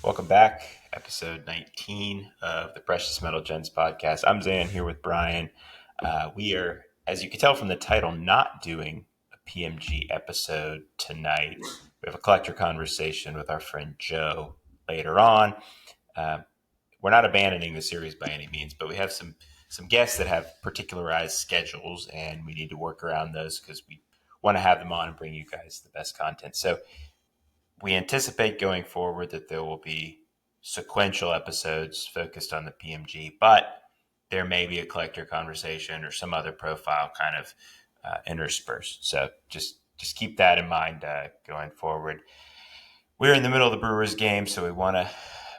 Welcome back, episode 19 of the Precious Metal Gents podcast. I'm Zan here with Brian. We are, as you can tell from the title, not doing a PMG episode tonight. We have a collector conversation with our friend Joe later on. Uh, we're not abandoning the series by any means, but we have some guests that have particularized schedules, and we need to work around those because we want to have them on and bring you guys the best content. So we anticipate going forward that there will be sequential episodes focused on the PMG, but there may be a collector conversation or some other profile kind of interspersed. So just keep that in mind going forward. We're in the middle of the Brewers game, so we want to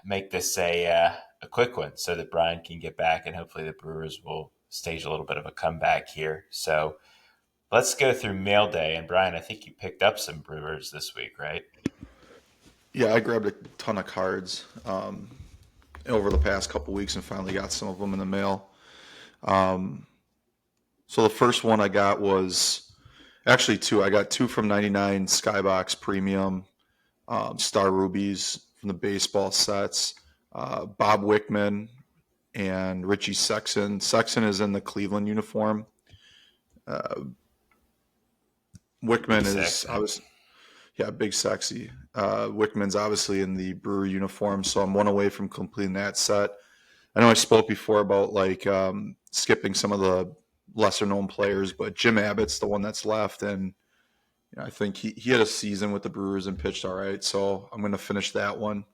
make this a quick one so that Brian can get back, and hopefully the Brewers will stage a little bit of a comeback here. So let's go through mail day. And Brian, I think you picked up some Brewers this week, right? Yeah, I grabbed a ton of cards over the past couple weeks and finally got some of them in the mail. So the first one I got was actually two. I got two from 99 Skybox Premium Star Rubies from the baseball sets. Bob Wickman and Richie Sexson. Sexson is in the Cleveland uniform. Wickman is obviously. Yeah, big sexy. Wickman's obviously in the Brewer uniform, so I'm one away from completing that set. I know I spoke before about skipping some of the lesser known players, but Jim Abbott's the one that's left, and I think he had a season with the Brewers and pitched all right. So I'm going to finish that one.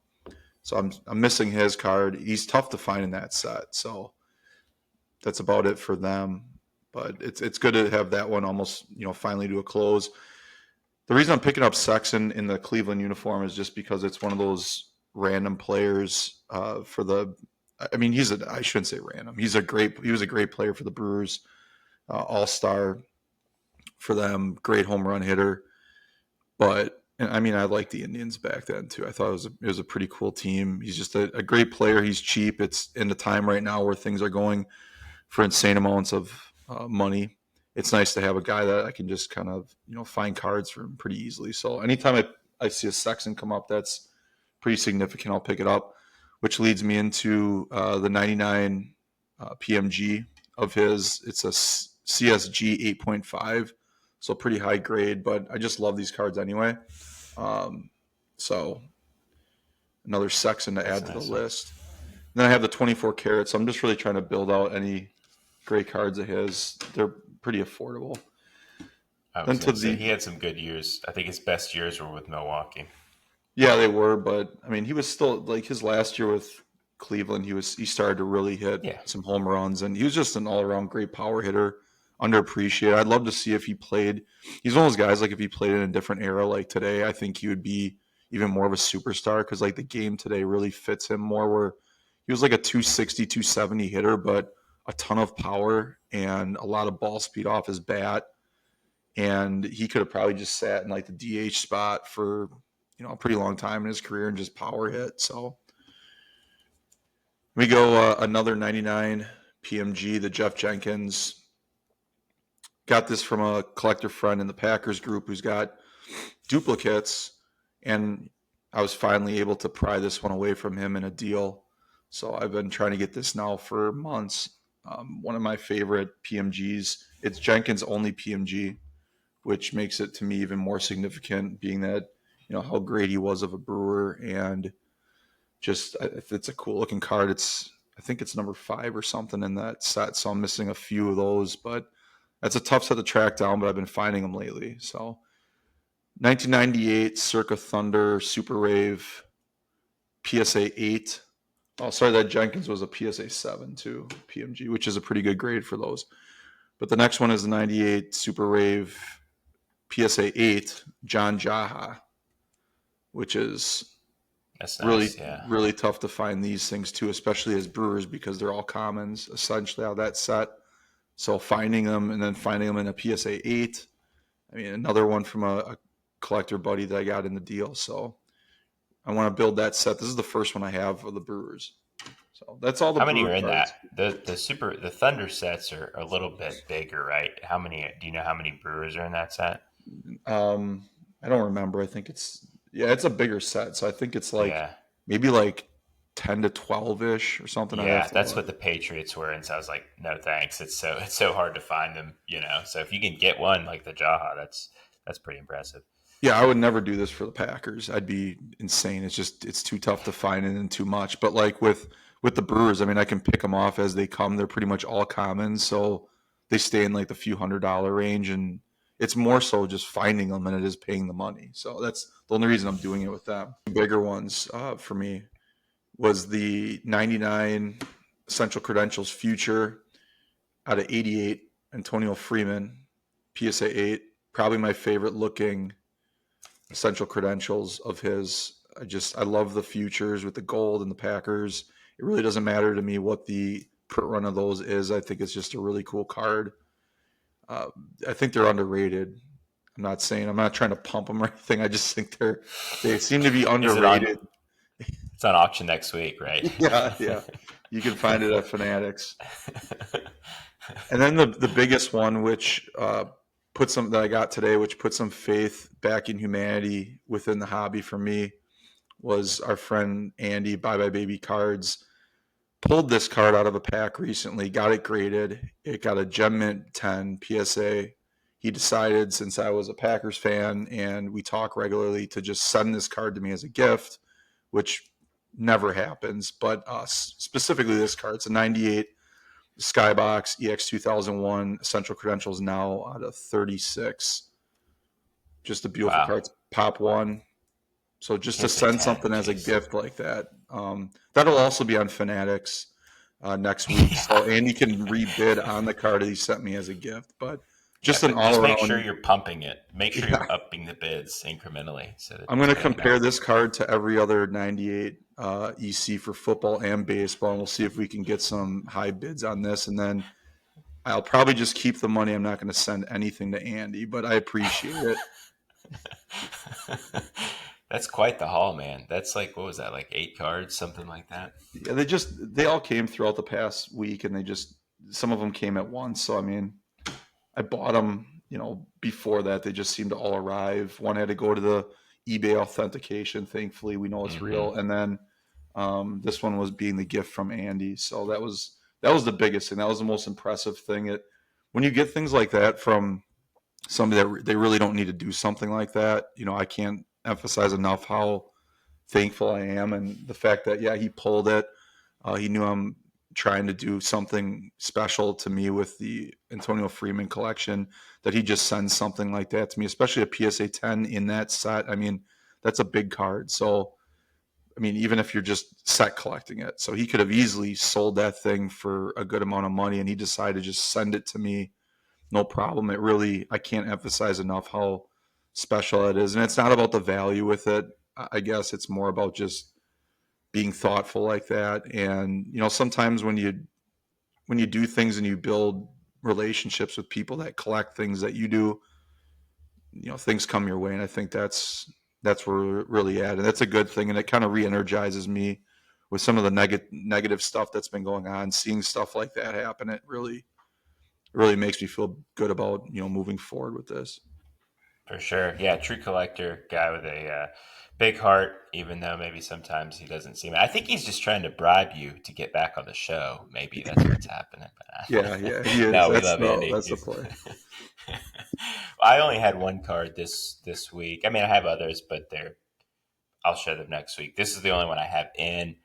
So I'm missing his card. He's tough to find in that set, so that's about it for them. But it's good to have that one almost finally to a close. The reason I'm picking up Sexson in the Cleveland uniform is just because it's one of those random players for the. I mean, I shouldn't say random. He was a great player for the Brewers, all-star for them, great home run hitter. But I mean, I liked the Indians back then too. I thought it was a pretty cool team. He's just a great player. He's cheap. It's in the time right now where things are going for insane amounts of money. It's nice to have a guy that I can just kind of, find cards from pretty easily. So anytime I see a Sexton come up, that's pretty significant. I'll pick it up, which leads me into the 99 PMG of his. It's a CSG 8.5, so pretty high grade, but I just love these cards anyway. So another Sexton to add to the list. And then I have the 24 karat, so I'm just really trying to build out any great cards of his. They're pretty affordable. He had some good years. I think his best years were with Milwaukee. Yeah, they were, but I mean, he was still his last year with Cleveland. He started to really hit some home runs, and he was just an all-around great power hitter, underappreciated. I'd love to see if he played. He's one of those guys if he played in a different era like today, I think he would be even more of a superstar because the game today really fits him more. Where he was a 260, 270 hitter, but a ton of power and a lot of ball speed off his bat. And he could have probably just sat in the DH spot for, a pretty long time in his career and just power hit. So we go another 99 PMG, the Jeff Jenkins. Got this from a collector friend in the Packers group who's got duplicates. And I was finally able to pry this one away from him in a deal. So I've been trying to get this now for months. One of my favorite PMGs. It's Jenkins' only PMG, which makes it to me even more significant, being that how great he was of a Brewer, and just it's a cool looking card. I think it's number 5 or something in that set, so I'm missing a few of those, but that's a tough set to track down. But I've been finding them lately. So 1998 Circa Thunder Super Rave PSA 8. Oh, sorry, that Jenkins was a PSA 7 too, PMG, which is a pretty good grade for those. But the next one is the 98 Super Rave PSA 8 John Jaha, which is really tough to find these things too, especially as Brewers, because they're all commons essentially out of that set. So finding them and then finding them in a PSA 8. I mean, another one from a collector buddy that I got in the deal. So I want to build that set. This is the first one I have of the Brewers. So that's all the How many Brewer are in cards. that? The Thunder sets are a little bit bigger, right? How many do you know how many Brewers are in that set? I don't remember. I think it's a bigger set. So I think it's maybe like 10 to 12 ish or something. I'd have Yeah, to that's look. what the Patriots were, and so I was like, no thanks. It's so hard to find them, you know. So if you can get one like the Jaha, that's pretty impressive. Yeah, I would never do this for the Packers. I'd be insane. It's too tough to find it and too much. But like with the Brewers, I mean, I can pick them off as they come. They're pretty much all common, so they stay in like the few $100 range, and it's more so just finding them than it is paying the money. So that's the only reason I'm doing it with them. The bigger ones for me was the 99 Central Credentials Future out of 88, Antonio Freeman, PSA 8. Probably my favorite looking essential credentials of his. I love the futures with the gold and the Packers. It really doesn't matter to me what the print run of those is. I think it's just a really cool card. Uh, I think they're underrated. I'm not trying to pump them or anything. I just think they seem to be Is it on? underrated. It's on auction next week, right? Yeah, yeah. You can find it at Fanatics. And then the biggest one, which put some that I got today, which put some faith back in humanity within the hobby for me, was our friend Andy, Bye Bye Baby Cards. Pulled this card out of a pack recently, got it graded. It got a Gem Mint 10 PSA. He decided, since I was a Packers fan and we talk regularly, to just send this card to me as a gift, which never happens. But specifically this card, it's a 98 Skybox EX 2001 Essential Credentials now out of 36. Just a beautiful Wow, card. It's Pop one. So just to PSA send 10. something as a Jeez. gift like that, that'll also be on Fanatics next week. So Yeah, Andy can rebid on the card that he sent me as a gift. But yeah, just an but all just make sure around, you're pumping it. Make sure yeah. you're upping the bids incrementally so that I'm going it's to paying compare off. this card to every other 98 EC for football and baseball, and we'll see if we can get some high bids on this. And then I'll probably just keep the money. I'm not going to send anything to Andy, but I appreciate it. That's quite the haul, man. That's like, what was that, like 8 cards, something like that? Yeah, they all came throughout the past week, and some of them came at once. So I mean, I bought them, before that. They just seemed to all arrive. One had to go to the eBay authentication. Thankfully, we know it's Mm-hmm. real. And then this one was being the gift from Andy. So that was the biggest thing. That was the most impressive thing. When you get things like that from somebody that they really don't need to do something like that, I can't emphasize enough how thankful I am, and the fact that he pulled it. He knew I'm trying to do something special to me with the Antonio Freeman collection, that he just sends something like that to me, especially a PSA 10 in that set. I mean, that's a big card. So, I mean, even if you're just set collecting it, so he could have easily sold that thing for a good amount of money, and he decided to just send it to me, no problem. I can't emphasize enough how special it is. And it's not about the value with it. I guess it's more about just being thoughtful like that. And sometimes when you do things and you build relationships with people that collect things that you do, things come your way. And I think that's where we're really at, and that's a good thing. And it kind of re-energizes me with some of the negative stuff that's been going on. Seeing stuff like that happen, it really makes me feel good about moving forward with this. For sure. Yeah, true collector, guy with a big heart, even though maybe sometimes he doesn't seem it. I think he's just trying to bribe you to get back on the show. Maybe that's what's happening. Yeah, But yeah, he is. no, we That's love the Andy. that's the play. I only had one card this week. I mean, I have others, but I'll show them next week. This is the only one I have in.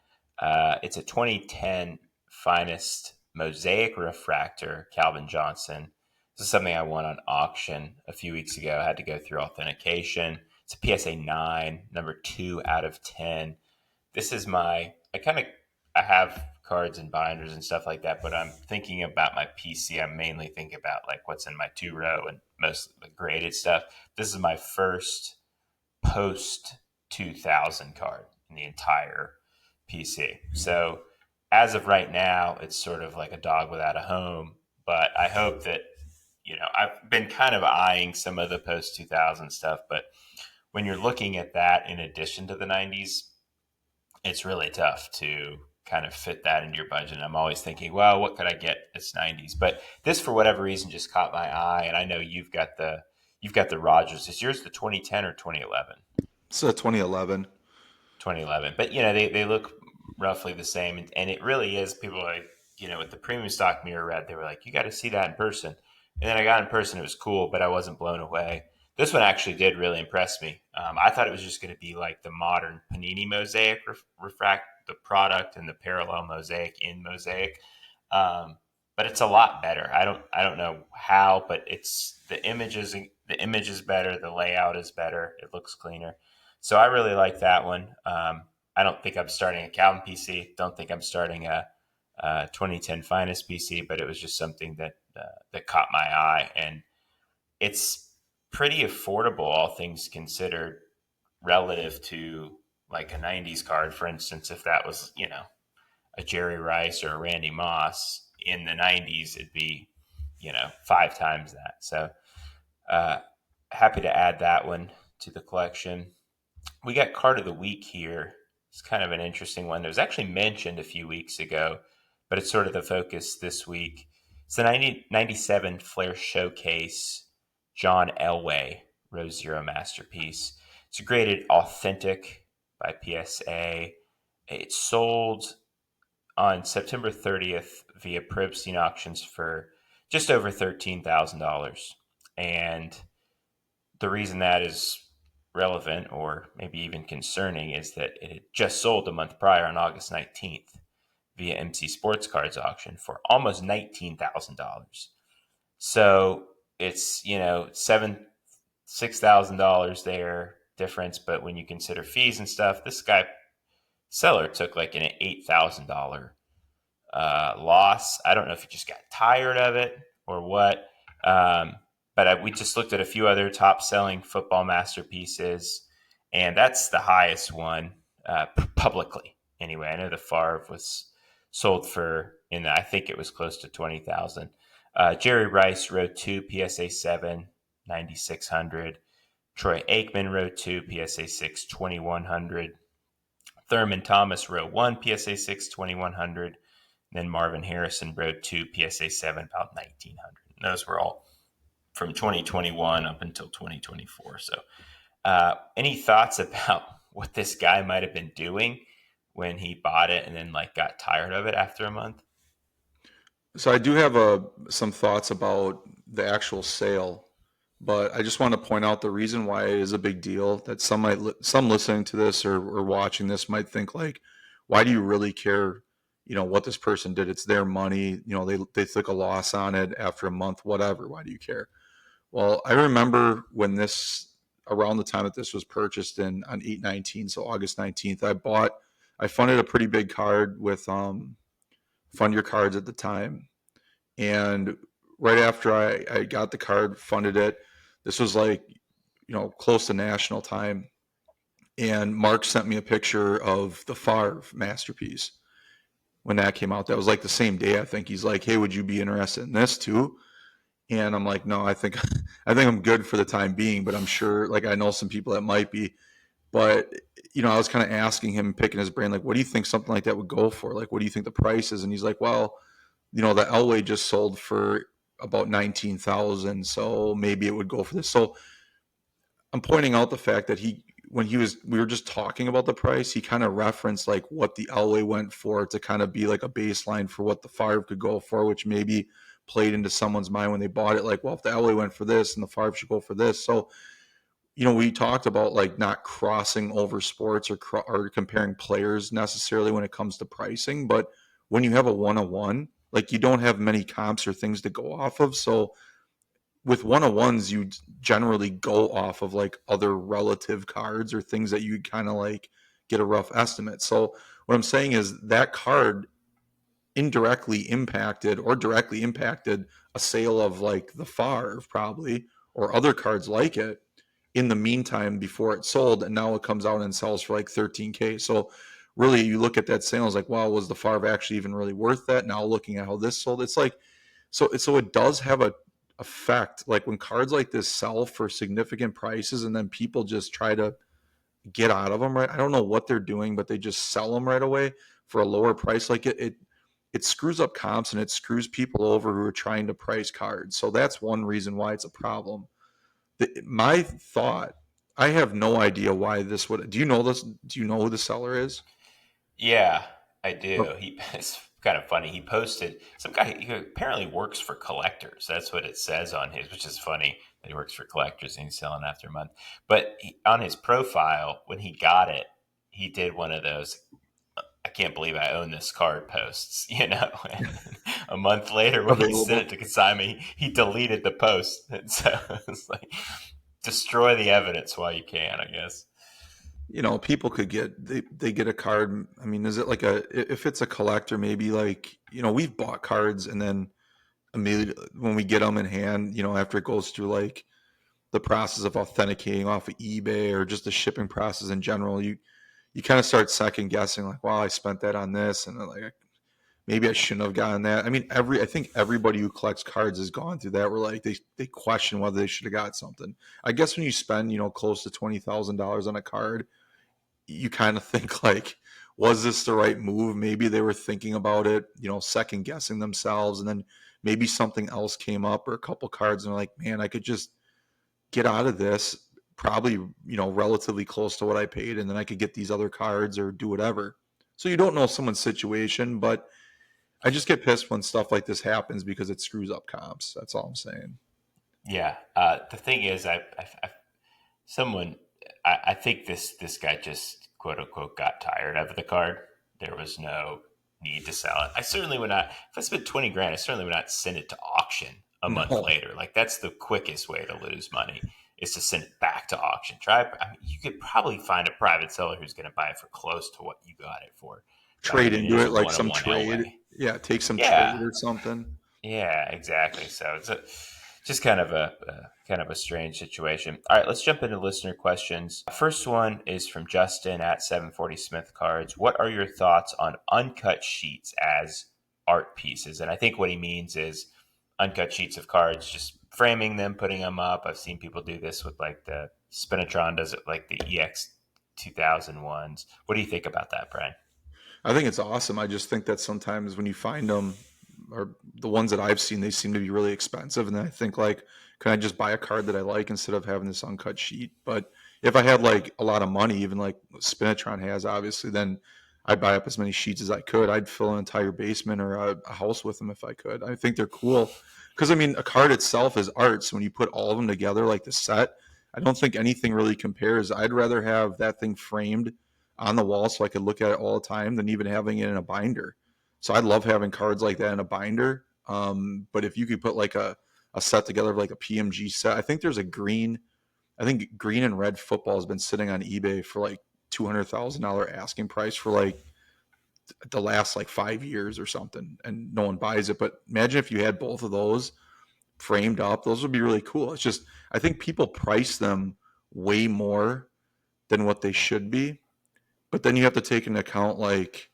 It's a 2010 finest mosaic refractor, Calvin Johnson. This is something I won on auction a few weeks ago. I had to go through authentication. It's a PSA 9, number 2 out of 10. This is I have cards and binders and stuff like that, but I'm thinking about my PC. I'm mainly thinking about like what's in my 2 row and most of the graded stuff. This is my first post 2000 card in the entire PC. So as of right now, it's sort of like a dog without a home. But I hope that, I've been kind of eyeing some of the post 2000 stuff. But when you're looking at that in addition to the 90s, it's really tough to kind of fit that into your budget. And I'm always thinking, well, what could I get that's 90s? But this, for whatever reason, just caught my eye. And I know you've got the Rogers. Is yours the 2010 or 2011? It's a 2011. 2011. But they look roughly the same, and it really is. People are like, with the premium stock mirror red, they were like, you got to see that in person. And then I got in person, it was cool, but I wasn't blown away. This one actually did really impress me. I thought it was just going to be like the modern Panini Mosaic refract, the product and the parallel Mosaic in Mosaic. But it's a lot better. I don't know how, but it's the image is better, the layout is better, it looks cleaner. So I really like that one. I don't think I'm starting a Calvin PC. Don't think I'm starting a 2010 Finest PC, but it was just something that caught my eye, and it's pretty affordable, all things considered, relative to like a 90s card, for instance. If that was a Jerry Rice or a Randy Moss in the 90s, it'd be 5 times that. So uh, happy to add that one to the collection. We got card of the week here. It's kind of an interesting one. It was actually mentioned a few weeks ago, but it's sort of the focus this week. It's the 97 Flair Showcase John Elway Rose Zero Masterpiece. It's a graded authentic by PSA. It sold on September 30th via Probstein Auctions for just over $13,000. And the reason that is relevant, or maybe even concerning, is that it had just sold a month prior on August 19th via MC Sports Cards auction for almost $19,000. So it's, $6,000 there difference. But when you consider fees and stuff, this guy seller took like an $8,000 loss. I don't know if he just got tired of it or what. But we just looked at a few other top selling football masterpieces, and that's the highest one publicly. Anyway, I know the Favre was sold for I think it was close to 20,000. Jerry Rice Row 2 PSA 7 9,600. Troy Aikman Row 2 PSA 6 2,100. Thurman Thomas Row 1 PSA 6 2,100. Then Marvin Harrison Row 2 PSA 7 about 1,900. And those were all from 2021 up until 2024. So, any thoughts about what this guy might have been doing when he bought it and then got tired of it after a month? So I do have some thoughts about the actual sale, but I just want to point out the reason why it is a big deal that some listening to this or watching this might think like, why do you really care? What this person did. It's their money. They took a loss on it after a month, whatever. Why do you care? Well, I remember when around the time that this was purchased on 8/19, so August 19th, I funded a pretty big card with Fund Your Cards at the time. And right after I got the card, funded it, this was close to national time. And Mark sent me a picture of the Favre masterpiece when that came out. That was like the same day, I think. He's like, hey, would you be interested in this too? And I'm like, no, I think I'm good for the time being, but I'm sure, I know some people that might be. But I was kind of asking him, picking his brain, like, what do you think something like that would go for? Like, what do you think the price is? And he's like, well, the Elway just sold for about 19,000, so maybe it would go for this. So I'm pointing out the fact that we were just talking about the price, he kind of referenced like what the Elway went for to kind of be like a baseline for what the Favre could go for, which maybe played into someone's mind when they bought it. Like, well, if the Elway went for this and the Favre should go for this. So, we talked about like not crossing over sports or comparing players necessarily when it comes to pricing, but when you have a 101, like you don't have many comps or things to go off of. So with 101s, you generally go off of like other relative cards or things that you kind of like get a rough estimate. So what I'm saying is that card indirectly impacted or directly impacted a sale of like the Favre probably or other cards like it in the meantime before it sold, and now it comes out and sells for like 13K. So really you look at that sale, it's like, wow, was the Favre actually even really worth that? Now looking at how this sold, it's like, so it does have a effect. Like when cards like this sell for significant prices and then people just try to get out of them, right? I don't know what they're doing, but they just sell them right away for a lower price. Like it screws up comps and it screws people over who are trying to price cards. So that's one reason why it's a problem. My thought I have no idea why this would. Do you know this? Do you know who the seller is? Yeah, I do. Oh, It's kind of funny. He posted some guy who apparently works for collectors. That's what it says on his, which is funny that he works for collectors and he's selling after a month. But on his profile, when he got it, he did one of those. I can't believe I own this card posts, And a month later, when he sent it available. to consignment, he deleted the post. And so it's like destroy the evidence while you can, I guess. People could they get a card. I mean, is it like if it's a collector, maybe like, we've bought cards and then immediately when we get them in hand, after it goes through like the process of authenticating off of eBay or just the shipping process in general, you kind of start second guessing like, wow, I spent that on this, and like maybe I shouldn't have gotten that. I mean, I think everybody who collects cards has gone through that. Where like they question whether they should have got something. I guess when you spend close to $20,000 on a card, you kind of think like, was this the right move? Maybe they were thinking about it, second guessing themselves, and then maybe something else came up or a couple cards, and they're like, man, I could just get out of this probably, relatively close to what I paid, and then I could get these other cards or do whatever. So you don't know someone's situation, but I just get pissed when stuff like this happens because it screws up comps. That's all I'm saying. Yeah. The thing is, someone, I think this guy just quote unquote got tired of the card. There was no need to sell it. I certainly would not. If I spent 20 grand, I certainly would not send it to auction a month No, later. Like that's the quickest way to lose money is to send it back to auction. I mean, you could probably find a private seller who's going to buy it for close to what you got it for, rather trade than into just it a like one on some one trade. Elway. Yeah, take some trade Yeah, or something. yeah, exactly. So it's just kind of a strange situation. All right, let's jump into listener questions. First one is from Justin at 740 Smith Cards. What are your thoughts on uncut sheets as art pieces? And I think what he means is uncut sheets of cards, just framing them, putting them up. I've seen people do this with like the Spinatron does it, like the EX 2000 ones. What do you think about that, Brian? I think it's awesome. I just think that sometimes when you find them, or the ones that I've seen, they seem to be really expensive. And then I think like, can I just buy a card that I like instead of having this uncut sheet? But if I had like a lot of money, even like Spinatron has, obviously, then I'd buy up as many sheets as I could. I'd fill an entire basement or a house with them if I could. I think they're cool because I mean, a card itself is art. So when you put all of them together, like the set, I don't think anything really compares. I'd rather have that thing framed on the wall so I could look at it all the time than even having it in a binder. So I love having cards like that in a binder. But if you could put like a set together of like a PMG set, I think green and red football has been sitting on eBay for like $200,000 asking price for like the last like 5 years or something, and no one buys it. But imagine if you had both of those framed up; those would be really cool. It's just I think people price them way more than what they should be, but then you have to take into account like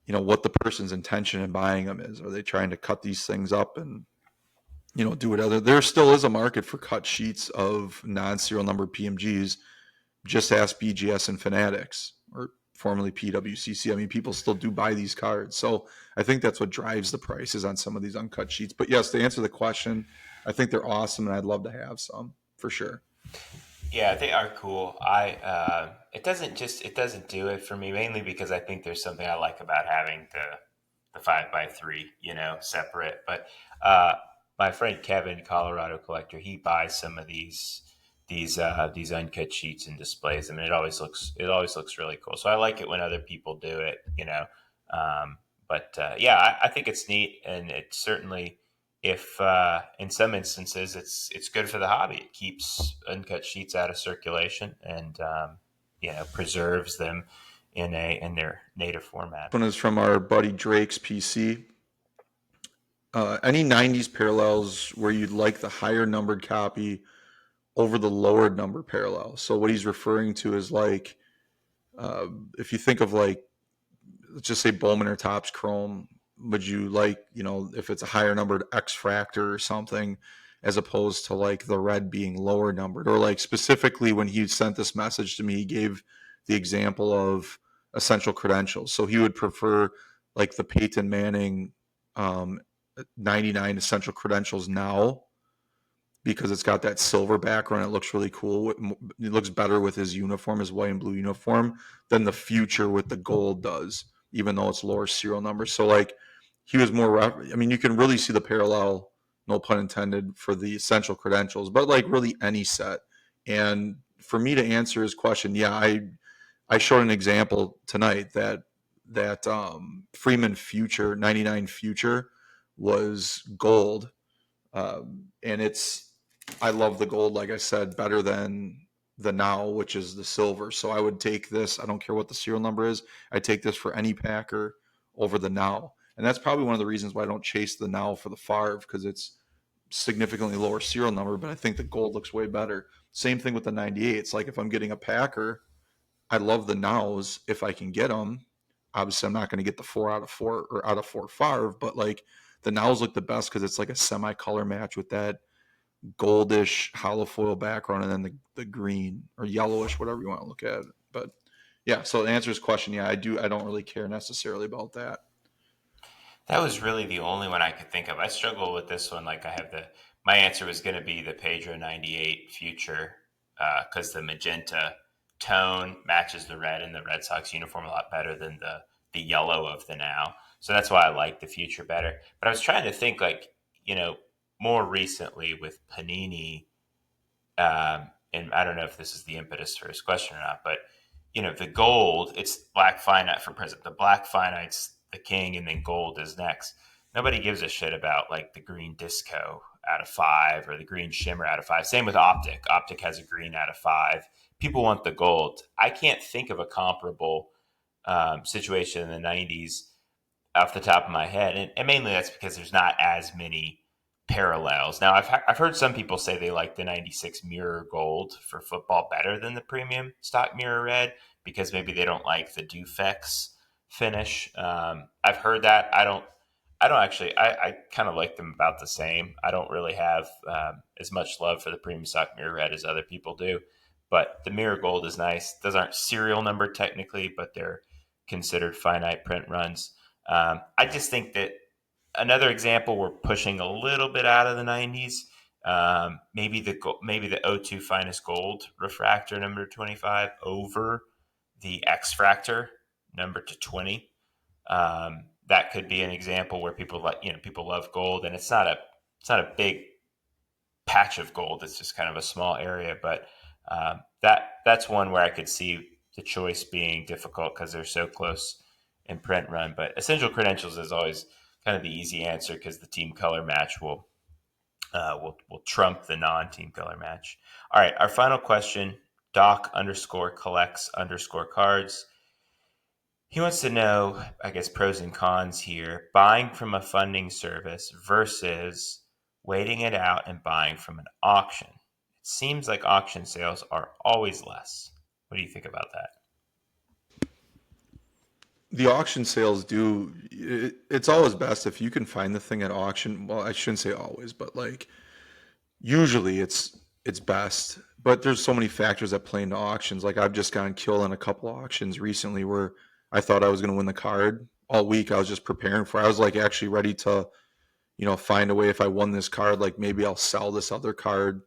what the person's intention in buying them is. Are they trying to cut these things up and do whatever? There still is a market for cut sheets of non-serial number PMGs. Just ask BGS and Fanatics, or formerly PWCC. I mean, people still do buy these cards, so I think that's what drives the prices on some of these uncut sheets. But yes, to answer the question, I think they're awesome, and I'd love to have some for sure. Yeah, they are cool. It doesn't do it for me mainly because I think there's something I like about having the 5x3, separate. But my friend Kevin, Colorado collector, he buys some of these uncut sheets and displays them, and it always looks really cool. So I like it when other people do it. But yeah, I think it's neat, and it certainly, if in some instances it's good for the hobby. It keeps uncut sheets out of circulation and preserves them in their native format. One is from our buddy Drake's PC. Any 90s parallels where you'd like the higher numbered copy over the lower number parallel. So what he's referring to is like, if you think of like, let's just say Bowman or Topps Chrome, would you like, if it's a higher numbered X Fractor or something, as opposed to like the red being lower numbered? Or like specifically when he sent this message to me, he gave the example of essential credentials. So he would prefer like the Peyton Manning um, 99 essential credentials now because it's got that silver background. It looks really cool. It looks better with his uniform, his white and blue uniform, than the future with the gold does, even though it's lower serial number. So like he was more. I mean, you can really see the parallel, no pun intended, for the essential credentials, but like really any set. And for me to answer his question, yeah, I showed an example tonight that Freeman Future 99 Future was gold, and I love the gold, like I said, better than the now, which is the silver. So I would take this. I don't care what the serial number is. I take this for any Packer over the now, and that's probably one of the reasons why I don't chase the now for the Favre, because it's significantly lower serial number. But I think the gold looks way better. Same thing with the 98. It's like if I'm getting a Packer, I love the nows if I can get them. Obviously, I'm not going to get the 4 out of 4 or out of 4 Favre, but like the nows look the best because it's like a semi color match with that goldish hollow foil background and then the green or yellowish, whatever you want to look at it. But yeah, so to answer his question, yeah, I don't really care necessarily about that. That was really the only one I could think of. I struggle with this one. Like I have my answer was going to be the Pedro 98 Future because the magenta tone matches the red in the Red Sox uniform a lot better than the yellow of the now. So that's why I like the Future better. But I was trying to think like, more recently with Panini, and I don't know if this is the impetus for his question or not, but the gold, it's black finite for president. The black finite's the king, and then gold is next. Nobody gives a shit about like the green disco out of 5 or the green shimmer out of 5. Same with optic. Optic has a green out of 5. People want the gold. I can't think of a comparable situation in the 90s off the top of my head, and mainly that's because there's not as many parallels. Now, I've heard some people say they like the 96 mirror gold for football better than the premium stock mirror red because maybe they don't like the Dufex finish. I've heard that. I don't actually. I kind of like them about the same. I don't really have as much love for the premium stock mirror red as other people do. But the mirror gold is nice. Those aren't serial numbered technically, but they're considered finite print runs. I just think that another example, we're pushing a little bit out of the 90s. Maybe the O2 finest gold refractor number 25 over the X Fractor number to 20. That could be an example where people love gold, and it's not a big patch of gold. It's just kind of a small area, but that's one where I could see the choice being difficult because they're so close in print run. But essential credentials is always kind of the easy answer because the team color match will trump the non-team color match. All right, our final question. Doc underscore collects underscore cards. He wants to know, I guess, pros and cons here. Buying from a funding service versus waiting it out and buying from an auction. It seems like auction sales are always less. What do you think about that? The auction sales it's always best if you can find the thing at auction. Well, I shouldn't say always, but like usually it's best. But there's so many factors that play into auctions. Like I've just gotten killed in a couple of auctions recently where I thought I was going to win the card all week. I was just preparing for it. I was like actually ready to, find a way, if I won this card, like maybe I'll sell this other card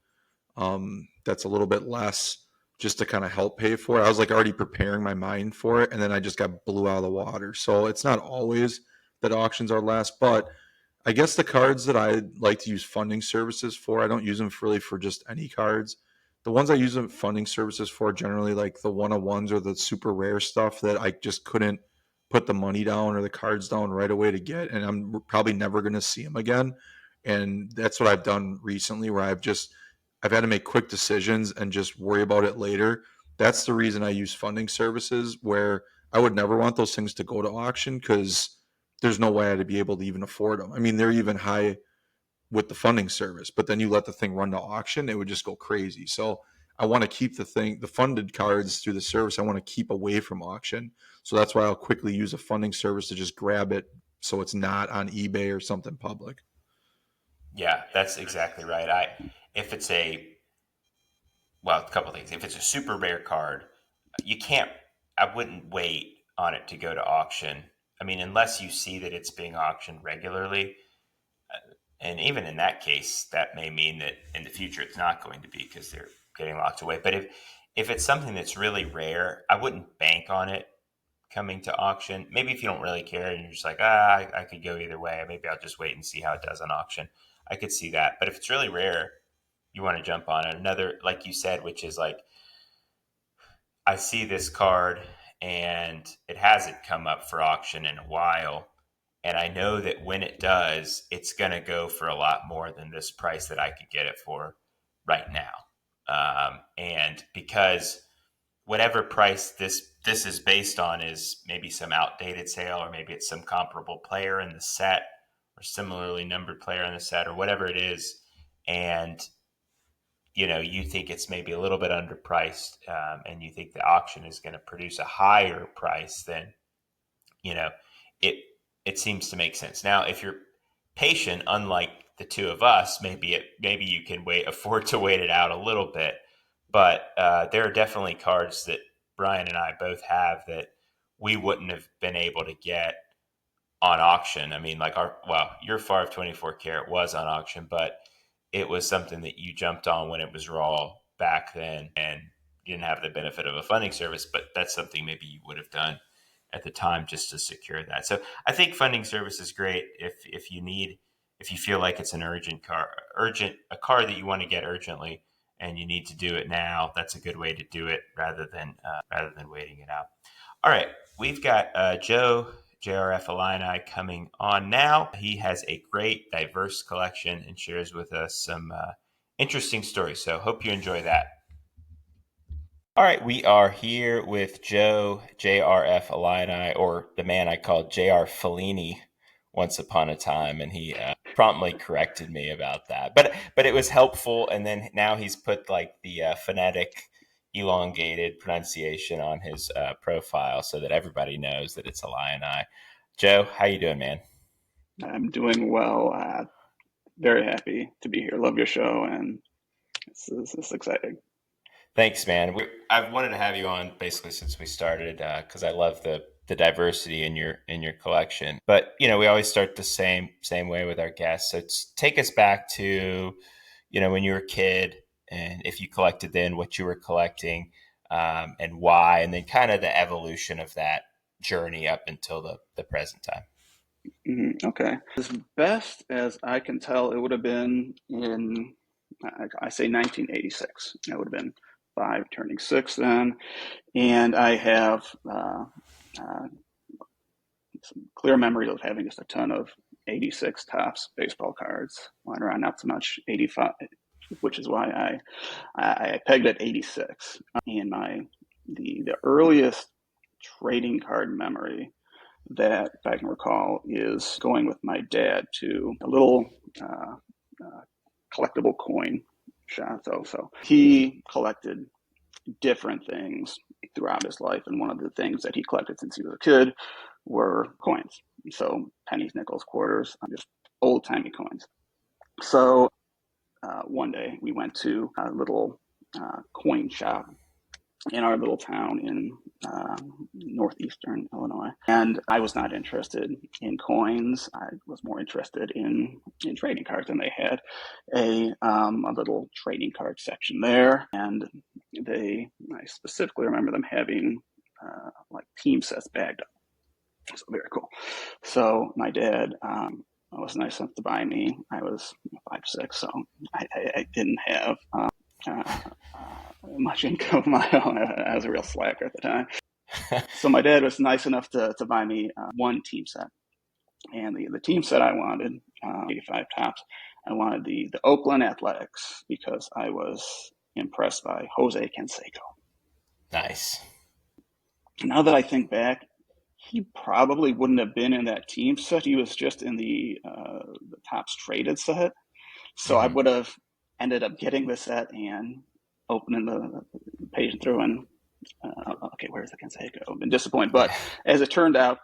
that's a little bit less, just to kind of help pay for it. I was like already preparing my mind for it, and then I just got blew out of the water. So it's not always that auctions are less, but I guess the cards that I like to use funding services for, I don't use them really for just any cards. The ones I use them funding services for generally like the one-on-ones or the super rare stuff that I just couldn't put the money down or the cards down right away to get, and I'm probably never going to see them again. And that's what I've done recently, where I've had to make quick decisions and just worry about it later. That's the reason I use funding services, where I would never want those things to go to auction because there's no way I'd be able to even afford them. I mean, they're even high with the funding service, but then you let the thing run to auction, it would just go crazy. So I want to keep the funded cards through the service, I want to keep away from auction. So that's why I'll quickly use a funding service to just grab it so it's not on eBay or something public. Yeah, that's exactly right. If it's a couple things. If it's a super rare card, you can't. I wouldn't wait on it to go to auction. I mean, unless you see that it's being auctioned regularly, And even in that case, that may mean that in the future it's not going to be because they're getting locked away. But if it's something that's really rare, I wouldn't bank on it coming to auction. Maybe if you don't really care and you're just like, I could go either way. Maybe I'll just wait and see how it does on auction. I could see that. But if it's really rare, you want to jump on it. Another, like you said, which is like, I see this card and it hasn't come up for auction in a while. And I know that when it does, it's going to go for a lot more than this price that I could get it for right now. And because whatever price this is based on is maybe some outdated sale, or maybe it's some comparable player in the set or similarly numbered player in the set or whatever it is, and you think it's maybe a little bit underpriced, and you think the auction is going to produce a higher price, then you know it it seems to make sense. Now, if you're patient, unlike the two of us, maybe you can afford to wait it out a little bit. But there are definitely cards that Brian and I both have that we wouldn't have been able to get on auction. I mean, like your Favre 24 karat was on auction, but it was something that you jumped on when it was raw back then, and you didn't have the benefit of a funding service. But that's something maybe you would have done at the time just to secure that. So I think funding service is great if you feel like it's an a car that you want to get urgently and you need to do it now. That's a good way to do it rather than waiting it out. All right, we've got Joe JRF Illini coming on now. He has a great, diverse collection and shares with us some interesting stories. So, hope you enjoy that. All right, we are here with Joe JRF Illini, or the man I called JR Fellini once upon a time, and he promptly corrected me about that. But it was helpful, and then now he's put like the phonetic elongated pronunciation on his profile so that everybody knows that it's Illini. Joe, how you doing, man? I'm doing well. Very happy to be here. Love your show, and this is exciting. Thanks, man. I've wanted to have you on basically since we started because I love the diversity in your collection. But we always start the same way with our guests. So take us back to when you were a kid, and if you collected then, what you were collecting, and why, and then kind of the evolution of that journey up until the present time. Okay. As best as I can tell, it would have been in, I say 1986. I would have been 5, turning 6 then. And I have some clear memories of having just a ton of 86 Topps baseball cards lying around, not so much 85, which is why I pegged at 86. And the earliest trading card memory that I can recall is going with my dad to a little collectible coin shop. So he collected different things throughout his life, and one of the things that he collected since he was a kid were coins. So pennies, nickels, quarters, just old timey coins. So one day we went to a little coin shop in our little town in northeastern Illinois. And I was not interested in coins. I was more interested in trading cards, and they had a little trading card section there. And I specifically remember them having like team sets bagged up. So very cool. So my dad was nice enough to buy me. I was 5'6", so I didn't have uh, much income of my own. I was a real slacker at the time. So my dad was nice enough to buy me one team set. And the team set I wanted, 85 Topps, I wanted the Oakland Athletics because I was impressed by Jose Canseco. Nice. Now that I think back, he probably wouldn't have been in that team set. He was just in the Topps traded set. So I would have ended up getting the set and opening the page through and okay, where's the Canseco? I've been disappointed, but as it turned out,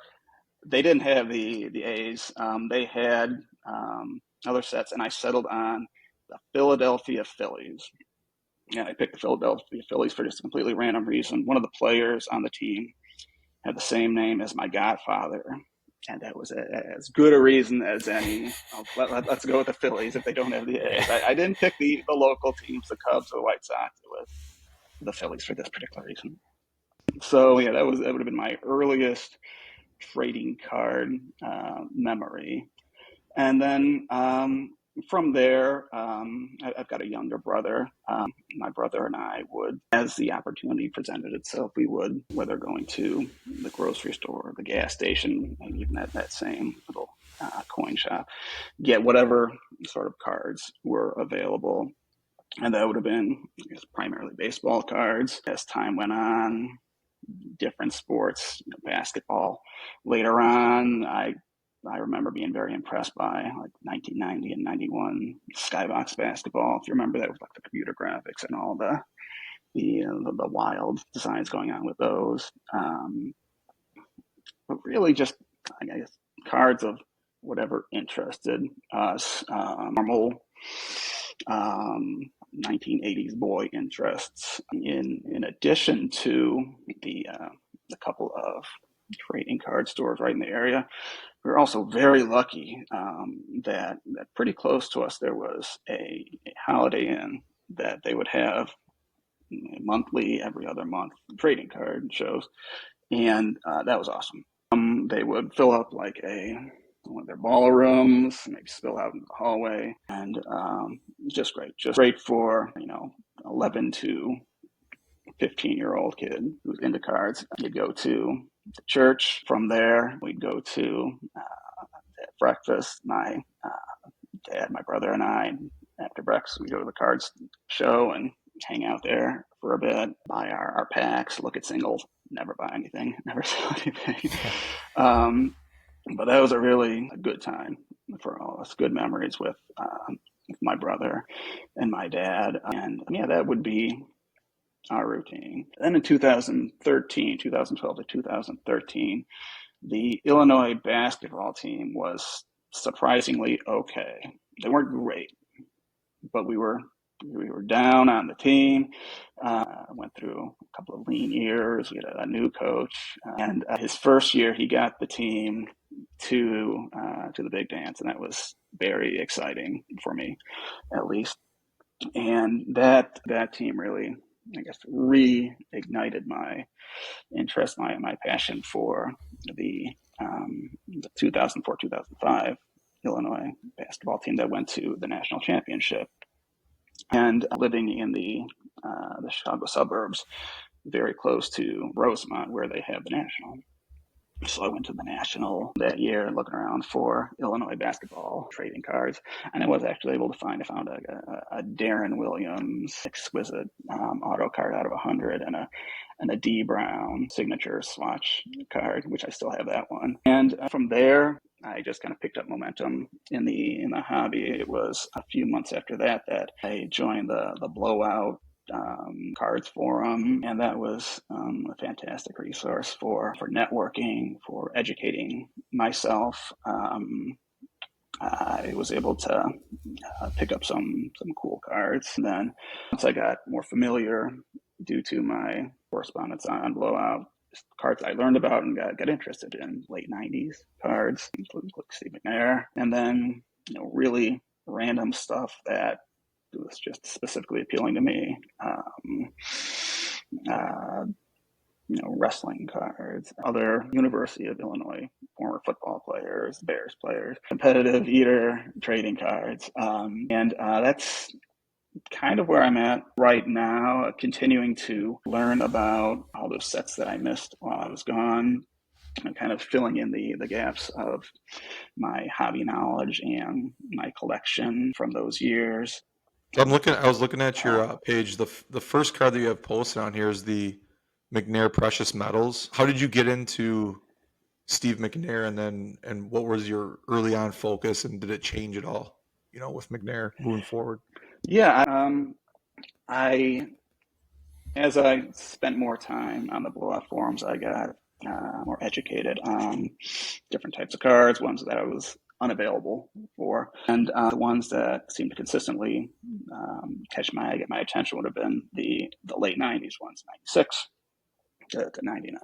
they didn't have the A's. They had other sets, and I settled on the Philadelphia Phillies. And I picked the Philadelphia Phillies for just a completely random reason. One of the players on the team had the same name as my godfather, and that was as good a reason as any. Let's go with the Phillies if they don't have the A's. I didn't pick the local teams, the Cubs or the White Sox. It was the Phillies for this particular reason. So yeah, that would have been my earliest trading card memory. And then from there, I've got a younger brother. My brother and I would, as the opportunity presented itself, we would, whether going to the grocery store or the gas station, and even at that same little coin shop, get whatever sort of cards were available. And that would have been, I guess, primarily baseball cards. As time went on, different sports, basketball. Later on, I remember being very impressed by like 1990 and 91 Skybox basketball. If you remember, that was like the computer graphics and all the wild designs going on with those. But really, just I guess cards of whatever interested us. Normal 1980s boy interests. In addition to the couple of trading card stores right in the area, we were also very lucky that pretty close to us there was a Holiday Inn that they would have monthly, every other month trading card shows, and that was awesome. They would fill up like one of their ballrooms, maybe spill out into the hallway, and just great for 11 to 15-year-old kid who's into cards. You'd go to the church. From there, we'd go to breakfast. My dad, my brother, and I, after breakfast, we'd go to the cards show and hang out there for a bit, buy our packs, look at singles, never buy anything, never sell anything. But that was a really good time for all of us, good memories with my brother and my dad. And yeah, that would be our routine. Then in 2012 to 2013, the Illinois basketball team was surprisingly okay. They weren't great, but we were down on the team. Went through a couple of lean years. We had a new coach, and his first year, he got the team to the big dance, and that was very exciting for me, at least. And that team really, I guess, reignited my interest, my passion for the 2004-2005 Illinois basketball team that went to the national championship. And living in the Chicago suburbs, very close to Rosemont, where they have the national. So I went to the national that year, looking around for Illinois basketball trading cards, and I was actually able to find a Darren Williams exquisite auto card out of 100 and a D Brown signature swatch card, which I still have that one. And from there, I just kind of picked up momentum in the hobby. It was a few months after that I joined the Blowout cards forum, and that was a fantastic resource for networking, for educating myself. I was able to pick up some cool cards. And then once I got more familiar, due to my correspondence on Blowout, cards I learned about and got interested in, late 90s cards, including Steve McNair, and then really random stuff that was just specifically appealing to me. Wrestling cards, other University of Illinois former football players, Bears players, competitive eater trading cards. And that's kind of where I'm at right now, continuing to learn about all those sets that I missed while I was gone, and kind of filling in the gaps of my hobby knowledge and my collection from those years. I was looking at your page. The first card that you have posted on here is the McNair Precious Metals. How did you get into Steve McNair, and what was your early on focus, and did it change at all, with McNair moving forward? Yeah, as I spent more time on the Blowout forums, I got more educated on different types of cards, ones that I was unavailable for, and the ones that seemed to consistently get my attention would have been the late 90s ones, 96 to 99.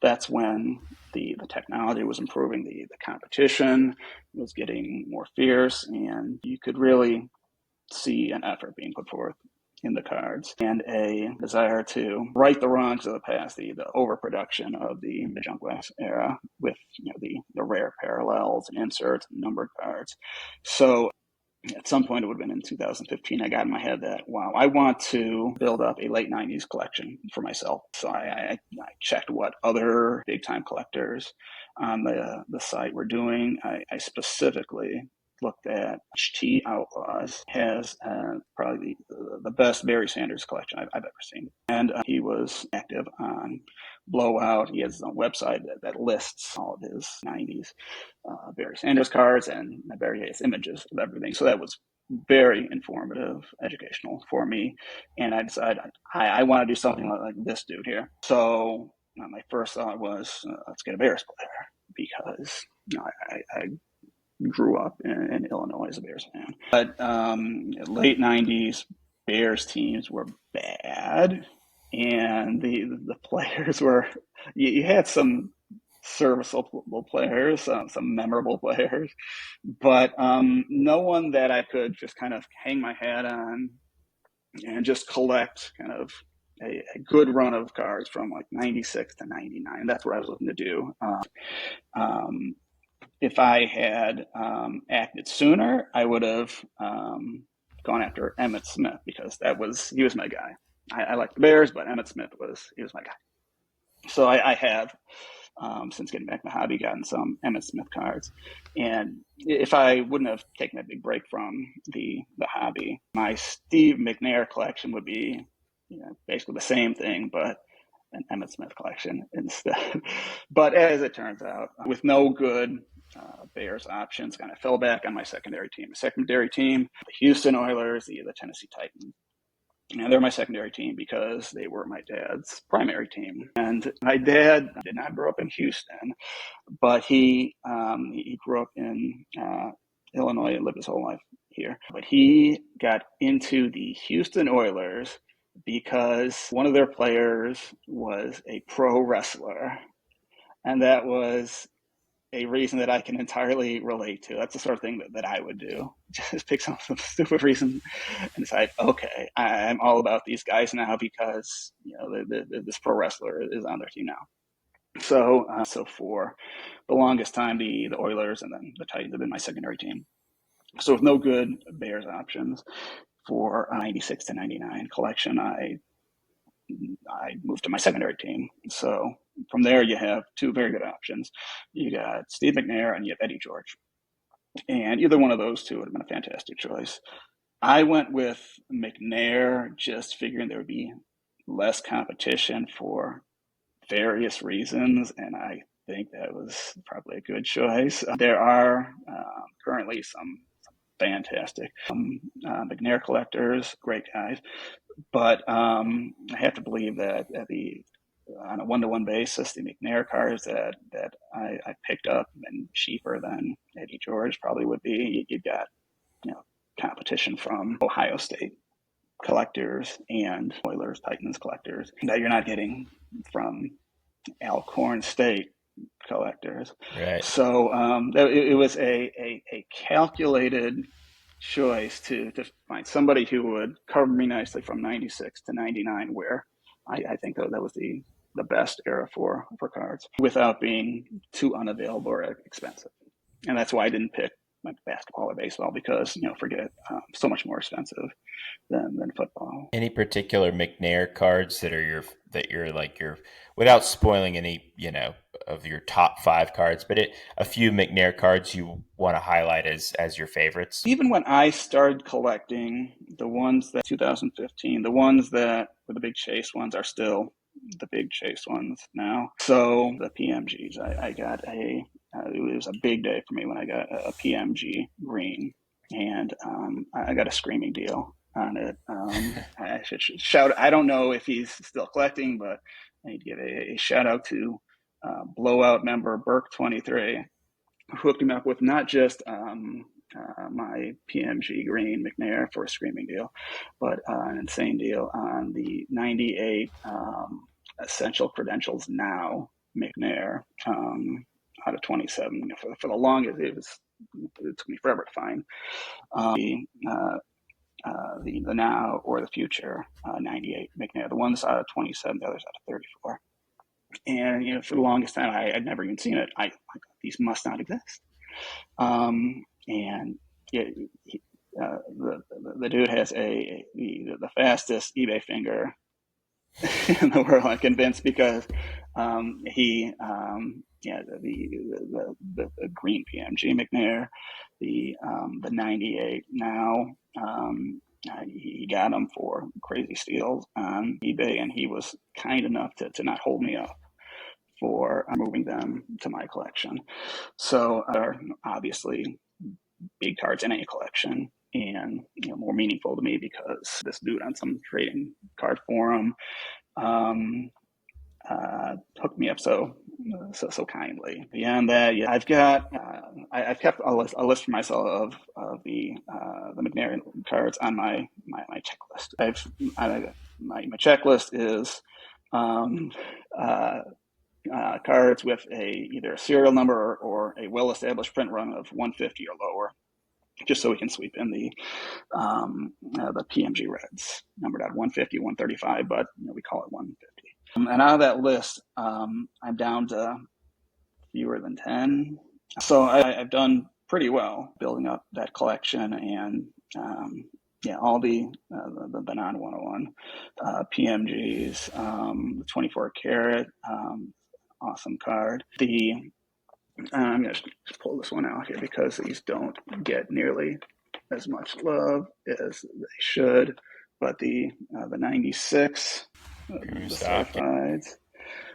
that's when the technology was improving, the competition was getting more fierce, and you could really see an effort being put forth in the cards and a desire to right the wrongs of the past, the overproduction of the junk wax era with the rare parallels and inserts and numbered cards. So at some point, it would have been in 2015, I got in my head that, wow, I want to build up a late 90s collection for myself. So I checked what other big time collectors on the site were doing. I specifically looked at HT Outlaws, has probably the best Barry Sanders collection I've ever seen. And he was active on Blowout. He has his own website that lists all of his 90s Barry Sanders cards and various images of everything. So that was very informative, educational for me. And I decided I want to do something like this dude here. So my first thought was, let's get a Bears player, because I grew up in Illinois as a Bears fan. But late 90s Bears teams were bad. And the players were, you had some serviceable players, some memorable players, but no one that I could just kind of hang my hat on and just collect kind of a good run of cards from like 96 to 99. That's what I was looking to do. If I had acted sooner, I would have gone after Emmitt Smith, because he was my guy. I like the Bears, but Emmitt Smith was my guy. So I have, since getting back in the hobby, gotten some Emmitt Smith cards. And if I wouldn't have taken that big break from the hobby, my Steve McNair collection would be basically the same thing, but an Emmitt Smith collection instead. But as it turns out, with no good Bears options, kind of fell back on my secondary team. The Houston Oilers, the Tennessee Titans. And they're my secondary team because they were my dad's primary team. And my dad did not grow up in Houston, but he grew up in Illinois and lived his whole life here. But he got into the Houston Oilers because one of their players was a pro wrestler. And that was a reason that I can entirely relate to. That's the sort of thing that I would do. Just pick some stupid reason and decide, okay, I'm all about these guys now because this pro wrestler is on their team now. So for the longest time, the Oilers and then the Titans have been my secondary team. So with no good Bears options for 96 to 99 collection, I moved to my secondary team. So from there, you have two very good options. You got Steve McNair and you have Eddie George. And either one of those two would have been a fantastic choice. I went with McNair, just figuring there would be less competition for various reasons, and I think that was probably a good choice. There are currently some fantastic McNair collectors, great guys, but I have to believe that on a one-to-one basis, the McNair cards that I picked up and cheaper than Eddie George probably would be. You got competition from Ohio State collectors and Oilers Titans collectors that you're not getting from Alcorn State collectors. Right. So it was a calculated choice to find somebody who would cover me nicely from 96 to 99, where I think that was the best era for cards without being too unavailable or expensive. And that's why I didn't pick like basketball or baseball, because forget it, so much more expensive than football. Any particular McNair cards that you're without spoiling any of your top 5 cards, but a few McNair cards you want to highlight as your favorites? Even when I started collecting, the ones that 2015, the ones that were the big chase ones are still the big chase ones now. So the PMGs, I got it was a big day for me when I got a PMG green, and I got a screaming deal on it. I should shout. I don't know if he's still collecting, but I need to give a shout out to Blowout member Burke23, who hooked him up with not just my PMG green McNair for a screaming deal, but an insane deal on the 98 Essential Credentials Now McNair out of 27. For the longest, it took me forever to find the now or the future 98 McNair. The one's out of 27, the other's out of 34. And for the longest time, I'd never even seen it. I thought these must not exist. And the dude has the fastest eBay finger in the world. I'm convinced because the green PMG McNair, the 98 now. He got them for crazy steals on eBay, and he was kind enough to not hold me up for moving them to my collection. So they're obviously big cards in any collection, and more meaningful to me because this dude on some trading card forum hooked me up so kindly. Beyond that, yeah, I've kept a list for myself of the McNair cards on my checklist. My checklist is cards with either a serial number or a well-established print run of 150 or lower, just so we can sweep in the PMG Reds, numbered at 150, 135, but we call it 150. And out of that list, I'm down to fewer than 10. So I've done pretty well building up that collection, and all the non-101 PMGs, the 24 karat, awesome card. I'm going to just pull this one out here because these don't get nearly as much love as they should. But the 96, the certifieds,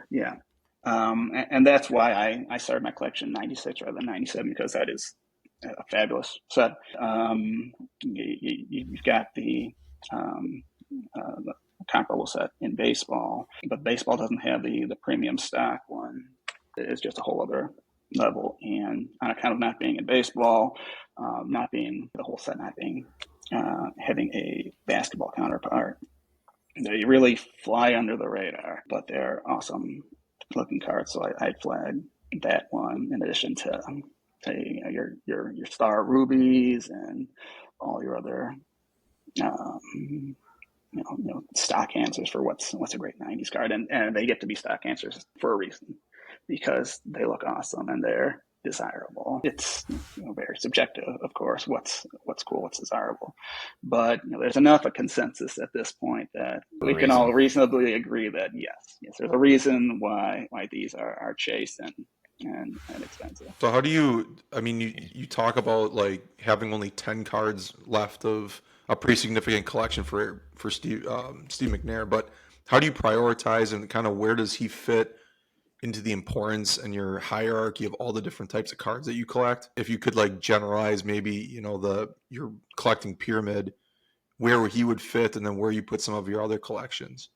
yeah. And that's why I started my collection 96 rather than 97, because that is a fabulous set. You've got the comparable set in baseball, but baseball doesn't have the premium stock one. It's just a whole other level. And on account of not being in baseball, not being the whole set, not being having a basketball counterpart, they really fly under the radar, but they're awesome looking cards. So I'd flag that one in addition to your star rubies and all your other stock answers for what's a great 90s card, and they get to be stock answers for a reason, because they look awesome and they're desirable. It's very subjective, of course, what's cool, what's desirable, but there's enough of consensus at this point that we can all reasonably agree that yes, there's a reason why these are chased and expensive. So how do you talk about like having only 10 cards left of a pretty significant collection for Steve McNair, but how do you prioritize, and kind of where does he fit into the importance and your hierarchy of all the different types of cards that you collect? If you could like generalize maybe, your collecting pyramid, where he would fit, and then where you put some of your other collections.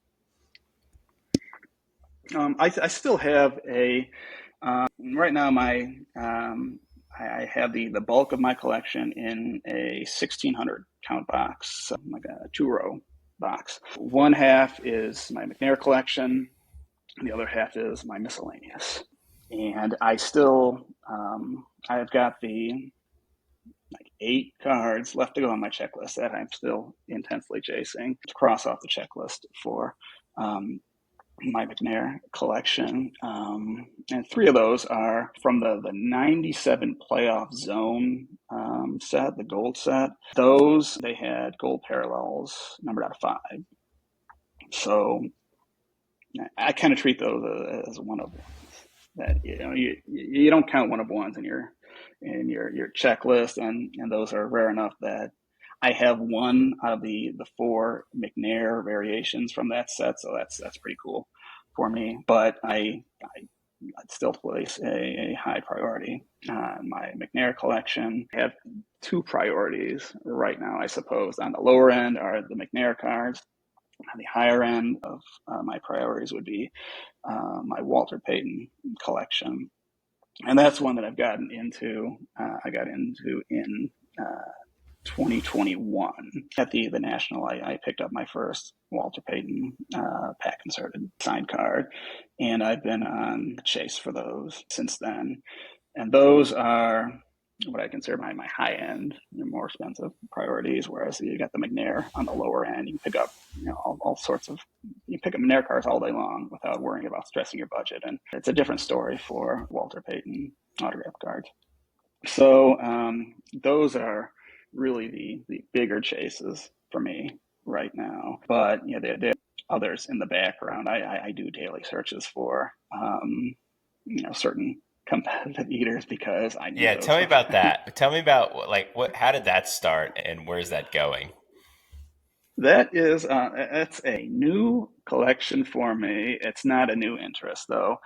I still have right now I have the bulk of my collection in a 1,600 count box, like a 2-row box. One half is my McNair collection, and the other half is my miscellaneous. And I still, I've got the 8 cards left to go on my checklist that I'm still intensely chasing to cross off the checklist for my McNair collection. And 3 of those are from the 97 playoff zone set, the gold set. Those, they had gold parallels numbered out of 5. So I kind of treat those as one of ones. That you don't count one of ones in your checklist, and those are rare enough that I have one out of the 4 McNair variations from that set, so that's pretty cool for me. But I'd still place a high priority on my McNair collection. I have 2 priorities right now, I suppose. On the lower end are the McNair cards. On the higher end of my priorities would be my Walter Payton collection. And that's one that I've gotten into. I got into in 2021 at the National. I picked up my first Walter Payton pack inserted signed card, and I've been on chase for those since then. And those are what I consider my high end, more expensive priorities. Whereas you got the McNair on the lower end, you can pick up all sorts of you pick up McNair cards all day long without worrying about stressing your budget. And it's a different story for Walter Payton autograph cards. So those are really the bigger chases for me right now. But there are others in the background. I do daily searches for certain competitive eaters because I need those. Tell me about that. Tell me about how did that start and where's that going? That is, it's a new collection for me. It's not a new interest though.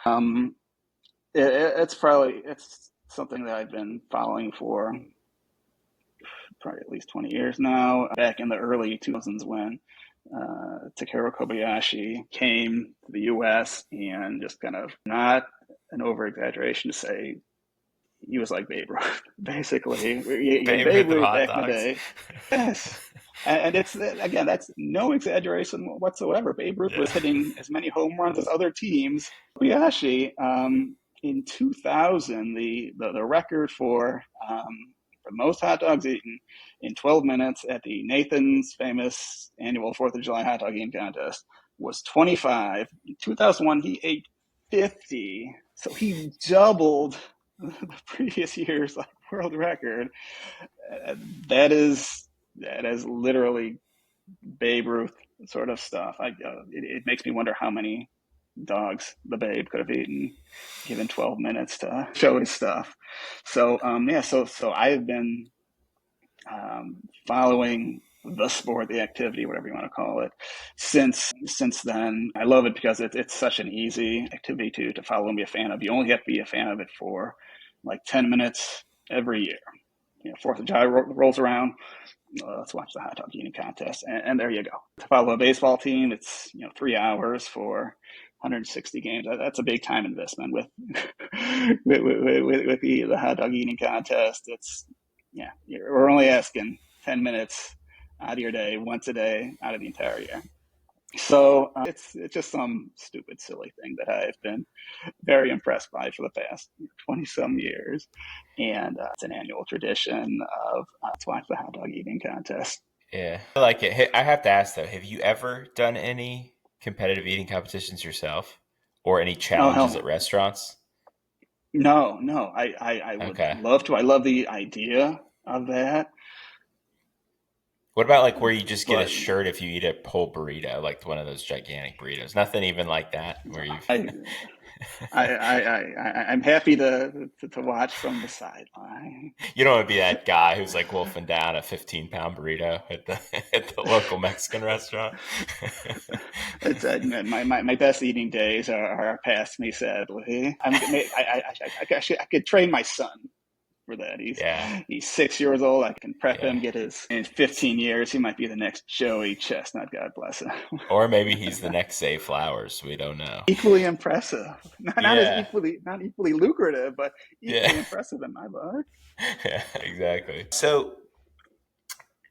It's something that I've been following for probably at least 20 years now. Back in the early 2000s when Takeru Kobayashi came to the U.S. and just kind of, not an over-exaggeration to say, he was like Babe Ruth, basically. Babe Ruth back in the day. Yes. And it's, again, that's no exaggeration whatsoever. Babe Ruth was hitting as many home runs as other teams. Kobayashi, in 2000, the record for most hot dogs eaten in 12 minutes at the Nathan's famous annual 4th of July hot dog eating contest was 25. In 2001, he ate 50. So he doubled the previous year's world record. That is literally Babe Ruth sort of stuff. It makes me wonder how many dogs the Babe could have eaten given 12 minutes to show his stuff. So so I've been following the sport, the activity, whatever you want to call it, since then. I love it because it's such an easy activity to follow and be a fan of. You only have to be a fan of it for like 10 minutes every year. 4th of July rolls around. Let's watch the hot dog eating contest, and there you go. To follow a baseball team, it's 3 hours for 160 games. That's a big time investment with with the hot dog eating contest. We're only asking 10 minutes out of your day, once a day, out of the entire year. So it's just some stupid, silly thing that I've been very impressed by for the past 20-some years. And it's an annual tradition of let's watch the hot dog eating contest. Yeah, I like it. Hey, I have to ask though, have you ever done any competitive eating competitions yourself or any challenges at restaurants? No. I would love to. I love the idea of that. What about where you just get a shirt if you eat a whole burrito, like one of those gigantic burritos? Nothing even like that where you. I'm happy to watch from the sideline. You don't want to be that guy who's wolfing down a 15-pound burrito at the local Mexican restaurant. It's my best eating days are past me, sadly. I could train my son for that. He's 6 years old. I can prep him, in 15 years, he might be the next Joey Chestnut, God bless him. Or maybe he's the next Zay Flowers. We don't know. Equally impressive. Not equally lucrative, but equally impressive in my book. Yeah, exactly. So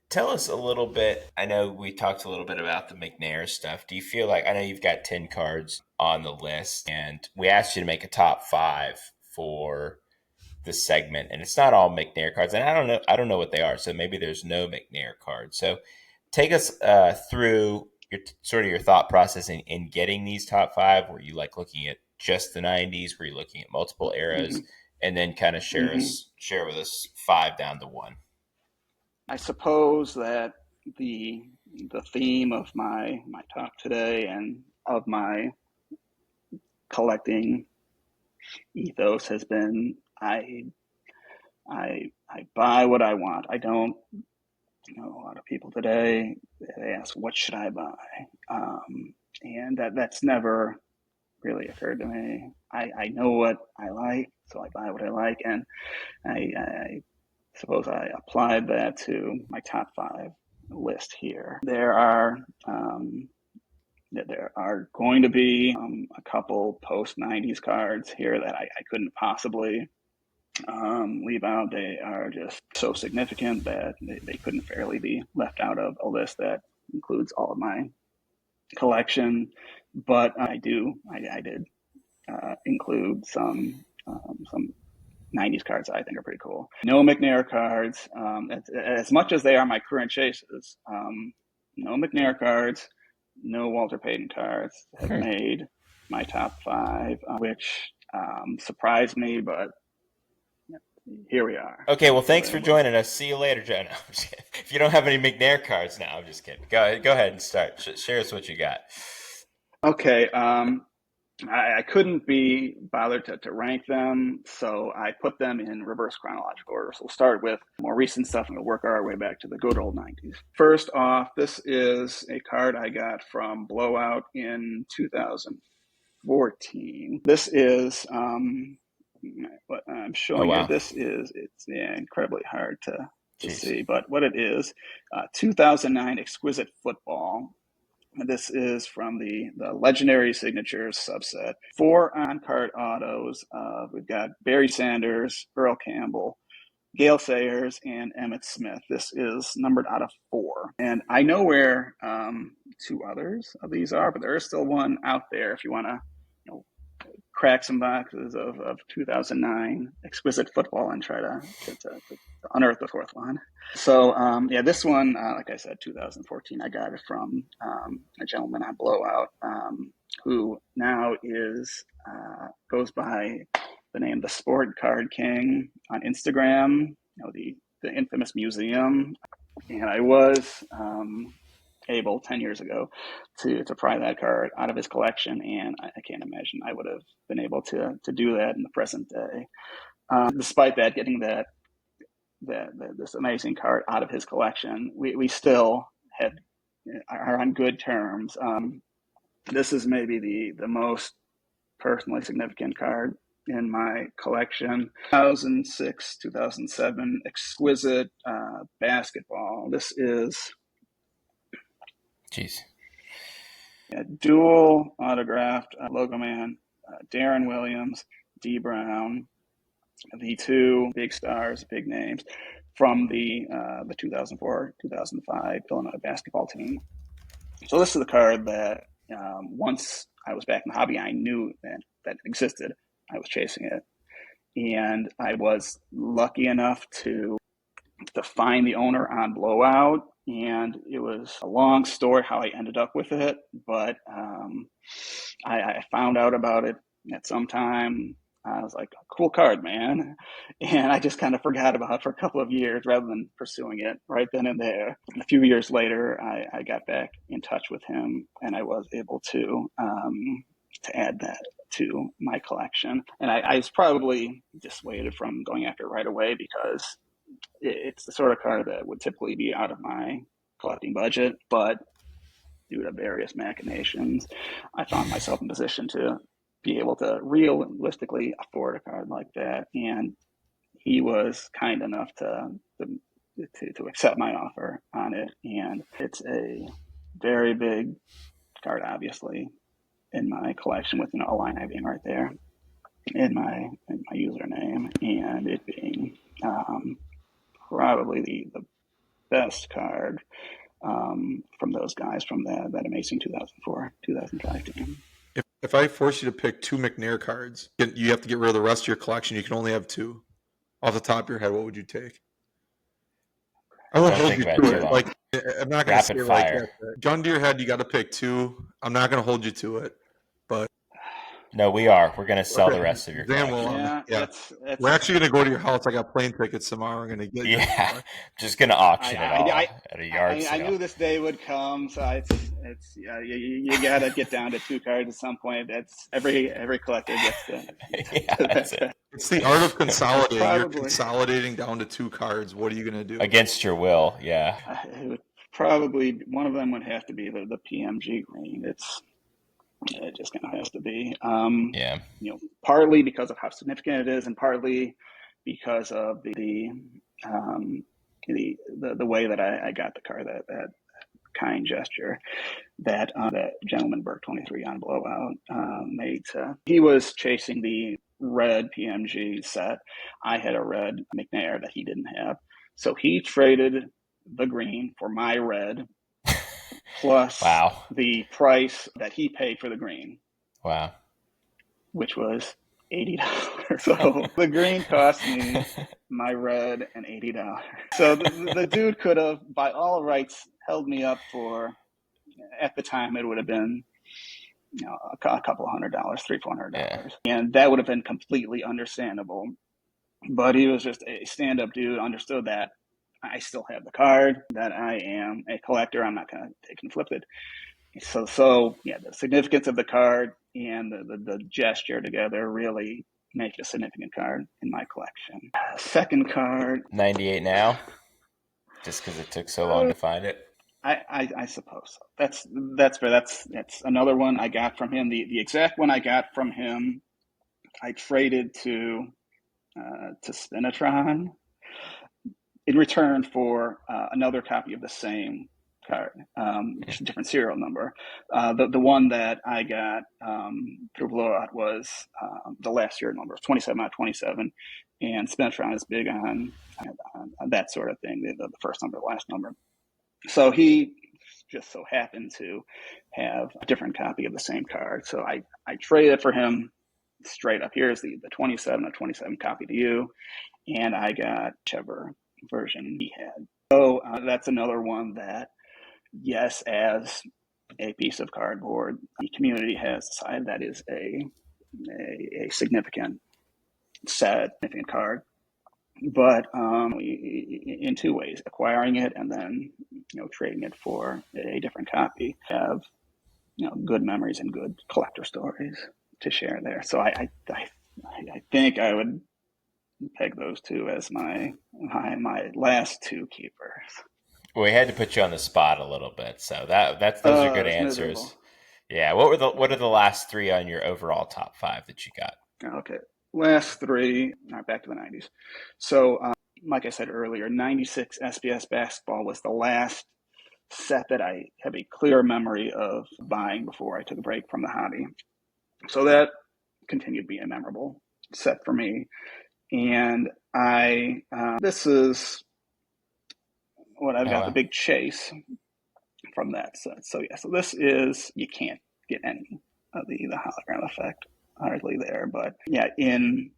tell us a little bit. I know we talked a little bit about the McNair stuff. Do you feel like, I know you've got 10 cards on the list, and we asked you to make a top 5 for this segment, and it's not all McNair cards, and I don't know what they are, so maybe there's no McNair cards. So take us through your thought process in getting these top 5. Were you looking at just the 90s? Were you looking at multiple eras? Mm-hmm. And then kind of share with us 5 down to 1. I suppose that the theme of my talk today and of my collecting ethos has been I buy what I want. I don't a lot of people today, they ask, what should I buy? And that's never really occurred to me. I know what I like, so I buy what I like, and I suppose I applied that to my top 5 list here. There are going to be a couple post-90s cards here that I couldn't possibly leave out. They are just so significant that they couldn't fairly be left out of a list that includes all of my collection, but I did include some 90s cards that I think are pretty cool. No McNair cards, as much as they are my current chases. No McNair cards, no Walter Payton cards have made my top 5, which surprised me, but here we are. Okay, well, thanks for joining us. See you later, Joe. No, if you don't have any McNair cards now, I'm just kidding. Go ahead and start. Share us what you got. Okay, I couldn't be bothered to rank them, so I put them in reverse chronological order. So we'll start with more recent stuff and we'll work our way back to the good old 90s. First off, this is a card I got from Blowout in 2014. This is what I'm showing you. It's incredibly hard to see, but what it is, 2009 Exquisite Football. This is from the Legendary Signatures subset. 4 on-card autos. We've got Barry Sanders, Earl Campbell, Gale Sayers, and Emmitt Smith. This is numbered out of 4. And I know where 2 others of these are, but there is still one out there if you want to crack some boxes of 2009 Exquisite Football and try to unearth the 4th one. So, this one, like I said, 2014, I got it from a gentleman on Blowout who now goes by the name The Sport Card King on Instagram, the infamous museum. And I was able 10 years ago to pry that card out of his collection, and I can't imagine I would have been able to do that in the present day. Despite that, getting this amazing card out of his collection, we still are on good terms. This is maybe the most personally significant card in my collection. 2006, 2007 Exquisite Basketball. This is dual autographed logo man, Darren Williams, D. Brown, the 2 big stars, big names from the 2004-2005 Illinois basketball team. So this is the card that once I was back in the hobby, I knew that it existed. I was chasing it, and I was lucky enough to find the owner on Blowout. And it was a long story how I ended up with it, but I found out about it at some time. I was like, cool card, man. And I just kind of forgot about it for a couple of years rather than pursuing it right then and there. And a few years later, I got back in touch with him, and I was able to add that to my collection. And I was probably dissuaded from going after it right away because it's the sort of card that would typically be out of my collecting budget, but due to various machinations, I found myself in position to be able to realistically afford a card like that. And he was kind enough to accept my offer on it. And it's a very big card, obviously, in my collection with a line I being right there in my username, and it being probably the best card from those guys from that amazing 2004-2005 team. If I force you to pick 2 McNair cards, you have to get rid of the rest of your collection. You can only have 2. Off the top of your head, what would you take? I won't hold you to it. Like, I'm not going to say like gun to your head. You got to pick 2. I'm not going to hold you to it, but no, we are. We're going to sell the rest of your collection. We're actually going to go to your house. I got plane tickets tomorrow. We're going to get you. Just going to auction it all at a yard sale. I knew this day would come, so you got to get down to 2 cards at some point. That's every collector gets to. That's it. It's the art of consolidating. You're consolidating down to 2 cards. What are you going to do? Against your will, yeah. It would probably, one of them would have to be the PMG green. It just kind of has to be. Partly because of how significant it is, and partly because of the way that I got the card, that kind gesture that gentleman Burke 23 on Blowout made. He was chasing the red PMG set. I had a red McNair that he didn't have, so he traded the green for my red. plus Wow. the price that he paid for the green, Wow. which was $80. So the green cost me my red and $80. So the dude could have, by all rights, held me up for, at the time, it would have been a couple $100, $300-$400, Yeah. and that would have been completely understandable. But he was just a stand-up dude, understood that I still have the card, that I am a collector. I'm not going to take and flip it. So yeah, the significance of the card and the gesture together really make it a significant card in my collection. Second card, 98 now, just because it took so long to find it. I suppose so. That's fair. That's another one I got from him. The exact one I got from him, I traded to Spinatron in return for another copy of the same card, just a different serial number. The one that I got through Blowout was the last serial number, 27 out of 27, and Spinatron is big on that sort of thing, the first number, the last number. So he just so happened to have a different copy of the same card. So I traded for him straight up. Here's the 27 of 27 copy to you, and I got whichever version he had. So that's another one that, yes, as a piece of cardboard, the community has decided that is a significant set, significant card. But in two ways, acquiring it and then trading it for a different copy, have good memories and good collector stories to share there. So I think I would peg those two as my last two keepers. Well, we had to put you on the spot a little bit, so those are good answers. Miserable. Yeah. What are the last three on your overall top five that you got? Okay, last three. Back to the 90s. So, like I said earlier, 96 SBS basketball was the last set that I have a clear memory of buying before I took a break from the hobby. So that continued to be a memorable set for me. And this is what I've got, the big chase from that set. So yeah, so this is, you can't get any of the hologram effect hardly there. But yeah, in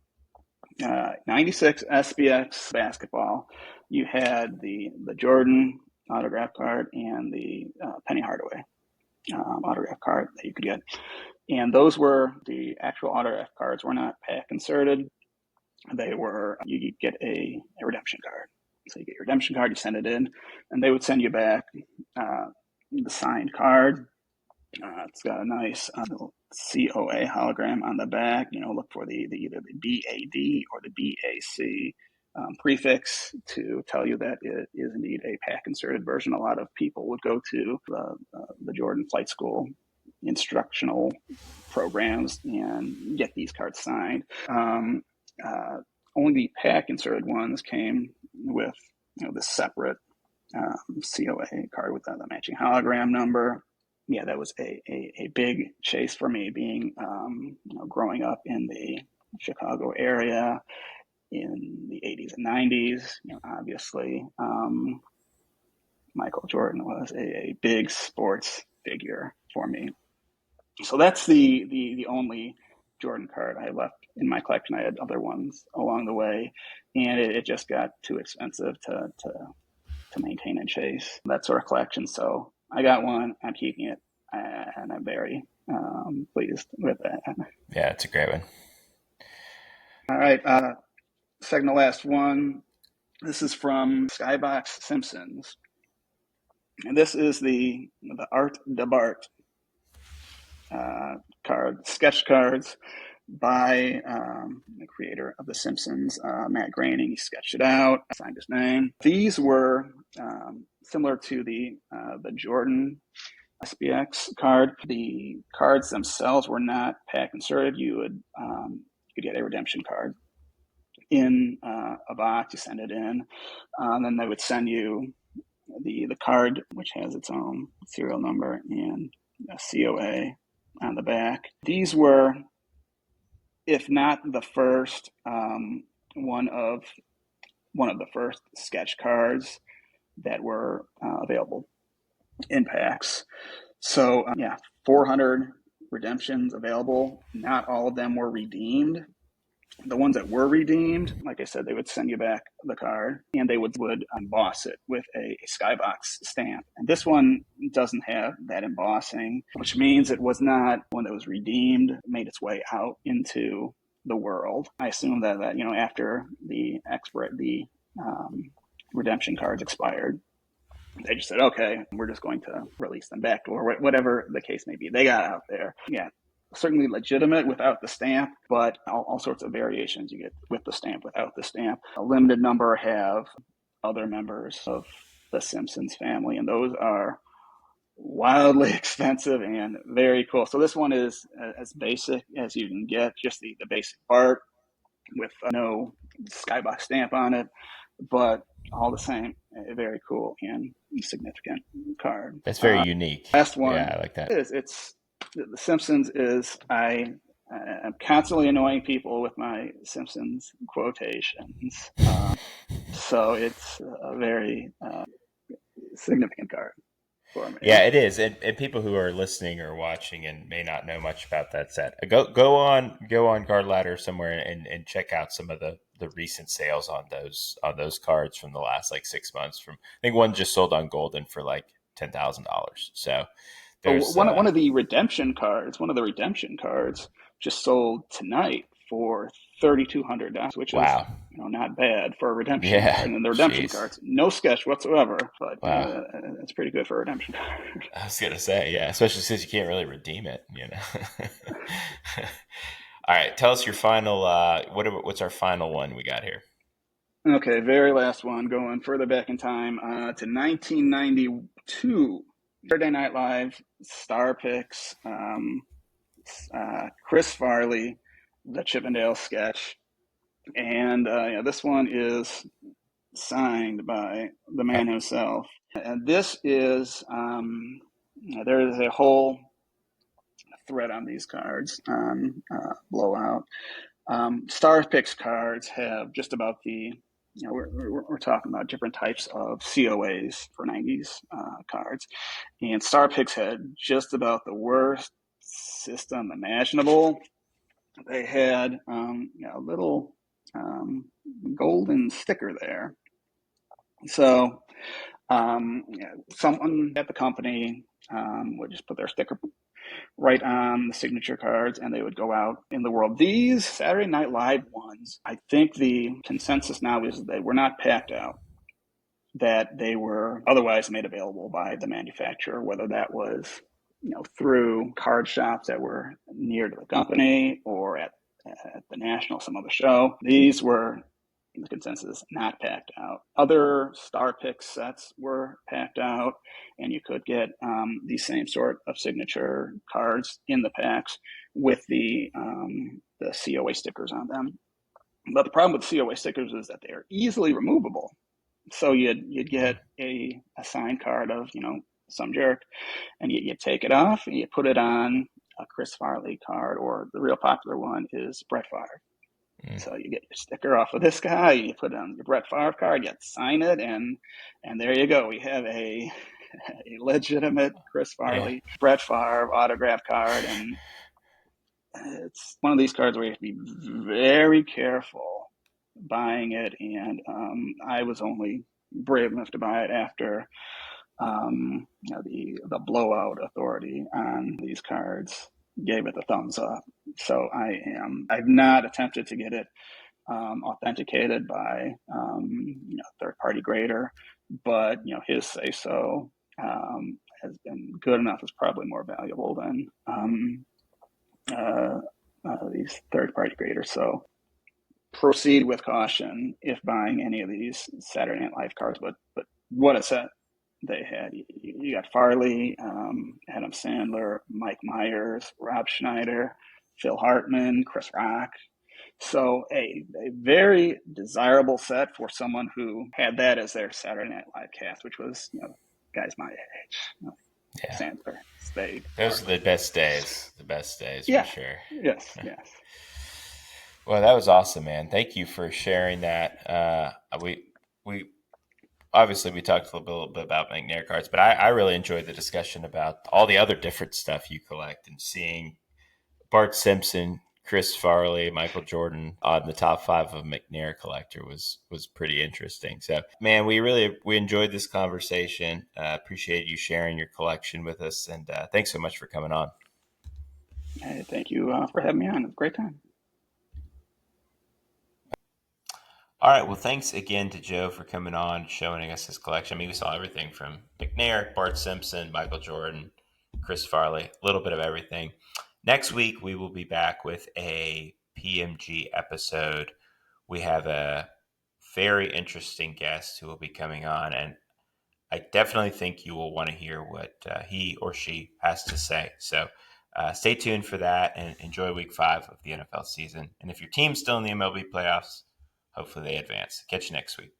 96 SBX basketball, you had the Jordan autograph card and the Penny Hardaway autograph card that you could get. And those were the actual autograph cards, were not pack inserted. They were, you get a redemption card. So you get your redemption card, you send it in, and they would send you back the signed card. It's got a nice COA hologram on the back. Look for the either the BAD or the BAC prefix to tell you that it is indeed a pack inserted version. A lot of people would go to the Jordan Flight School instructional programs and get these cards signed. Only the pack inserted ones came with the separate COA card with the matching hologram number. Yeah, that was a big chase for me, being growing up in the Chicago area in the 80s and 90s. Obviously, Michael Jordan was a big sports figure for me. So that's the only Jordan card I left in my collection. I had other ones along the way, and it just got too expensive to maintain and chase that sort of collection. So I got one, I'm keeping it, and I'm very pleased with that. Yeah, it's a great one. All right, second to last one. This is from Skybox Simpsons, and this is the Art de Bart card, sketch cards by the creator of The Simpsons, Matt Groening. He sketched it out, signed his name. These were similar to the Jordan SPX card. The cards themselves were not pack inserted. You could get a redemption card in a box. You send it in, and then they would send you the card, which has its own serial number and a COA on the back. These were, if not the first, one of the first sketch cards that were available in packs. So 400 redemptions available. Not all of them were redeemed. The ones that were redeemed, like I said, they would send you back the card and they would emboss it with a skybox stamp. And this one doesn't have that embossing, which means it was not one that was redeemed, made its way out into the world. I assume that after the redemption cards expired, they just said, okay, we're just going to release them back, or whatever the case may be. They got out there. Yeah, certainly legitimate without the stamp, but all sorts of variations you get with the stamp, without the stamp. A limited number have other members of the Simpsons family, and those are wildly expensive and very cool. So this one is as basic as you can get, just the basic art with no skybox stamp on it, but all the same, a very cool and significant card. That's very unique. Last one, yeah, I like that. It's The Simpsons is I'm constantly annoying people with my Simpsons quotations, so it's a very significant card for me. Yeah, it is, and people who are listening or watching and may not know much about that set, go on Card Ladder somewhere and check out some of the recent sales on those cards from the last 6 months. From, I think one just sold on Golden for $10,000. So there's one of the redemption cards just sold tonight for $3,200, which is not bad for a redemption card. And then the redemption cards, no sketch whatsoever, but it's pretty good for a redemption card. I was gonna say, yeah, especially since you can't really redeem it, All right, tell us your final. What's our final one we got here? Okay, very last one, going further back in time to 1992. Saturday Night Live star picks, Chris Farley, the Chippendale sketch, and this one is signed by the man himself. And this is there is a whole thread on these cards on Blowout. Star Picks cards have just about we're talking about different types of COAs for 90s cards. And Star Picks had just about the worst system imaginable. They had a little golden sticker there. So someone at the company would just put their sticker right on the signature cards, and they would go out in the world. These Saturday Night Live ones, I think the consensus now is they were not packed out, that they were otherwise made available by the manufacturer, whether that was through card shops that were near to the company or at the National, some other show. These were, the consensus, not packed out. Other Star Pick sets were packed out, and you could get the same sort of signature cards in the packs with the COA stickers on them. But the problem with COA stickers is that they are easily removable. So you'd get a signed card of some jerk, and you take it off and you put it on a Chris Farley card, or the real popular one is Brett Favre. So you get your sticker off of this guy, you put it on your Brett Favre card, you sign it, and there you go. We have a legitimate Chris Farley, Brett Favre autograph card, and it's one of these cards where you have to be very careful buying it. And I was only brave enough to buy it after the Blowout authority on these cards gave it the thumbs up. So I've not attempted to get it authenticated by third-party grader, but his say so has been good enough. It's probably more valuable than these third-party graders. So proceed with caution if buying any of these Saturday Night Live cards. But what a set they had. You got Farley, Adam Sandler, Mike Myers, Rob Schneider, Phil Hartman, Chris Rock. So a very desirable set for someone who had that as their Saturday Night Live cast, which was guys my age. Sandler, Spade. Those are the best days. The best days, for sure. Yes. Well, that was awesome, man. Thank you for sharing that. We obviously we talked a little bit about McNair cards, but I really enjoyed the discussion about all the other different stuff you collect and seeing Bart Simpson, Chris Farley, Michael Jordan on the top 5 of McNair collector was pretty interesting. So, man, we enjoyed this conversation. Appreciate you sharing your collection with us, and thanks so much for coming on. Hey, thank you for having me on. It was a great time. All right. Well, thanks again to Joe for coming on, showing us his collection. I mean, we saw everything from McNair, Bart Simpson, Michael Jordan, Chris Farley, a little bit of everything. Next week, we will be back with a PMG episode. We have a very interesting guest who will be coming on, and I definitely think you will want to hear what he or she has to say. So stay tuned for that and enjoy week 5 of the NFL season. And if your team's still in the MLB playoffs, hopefully they advance. Catch you next week.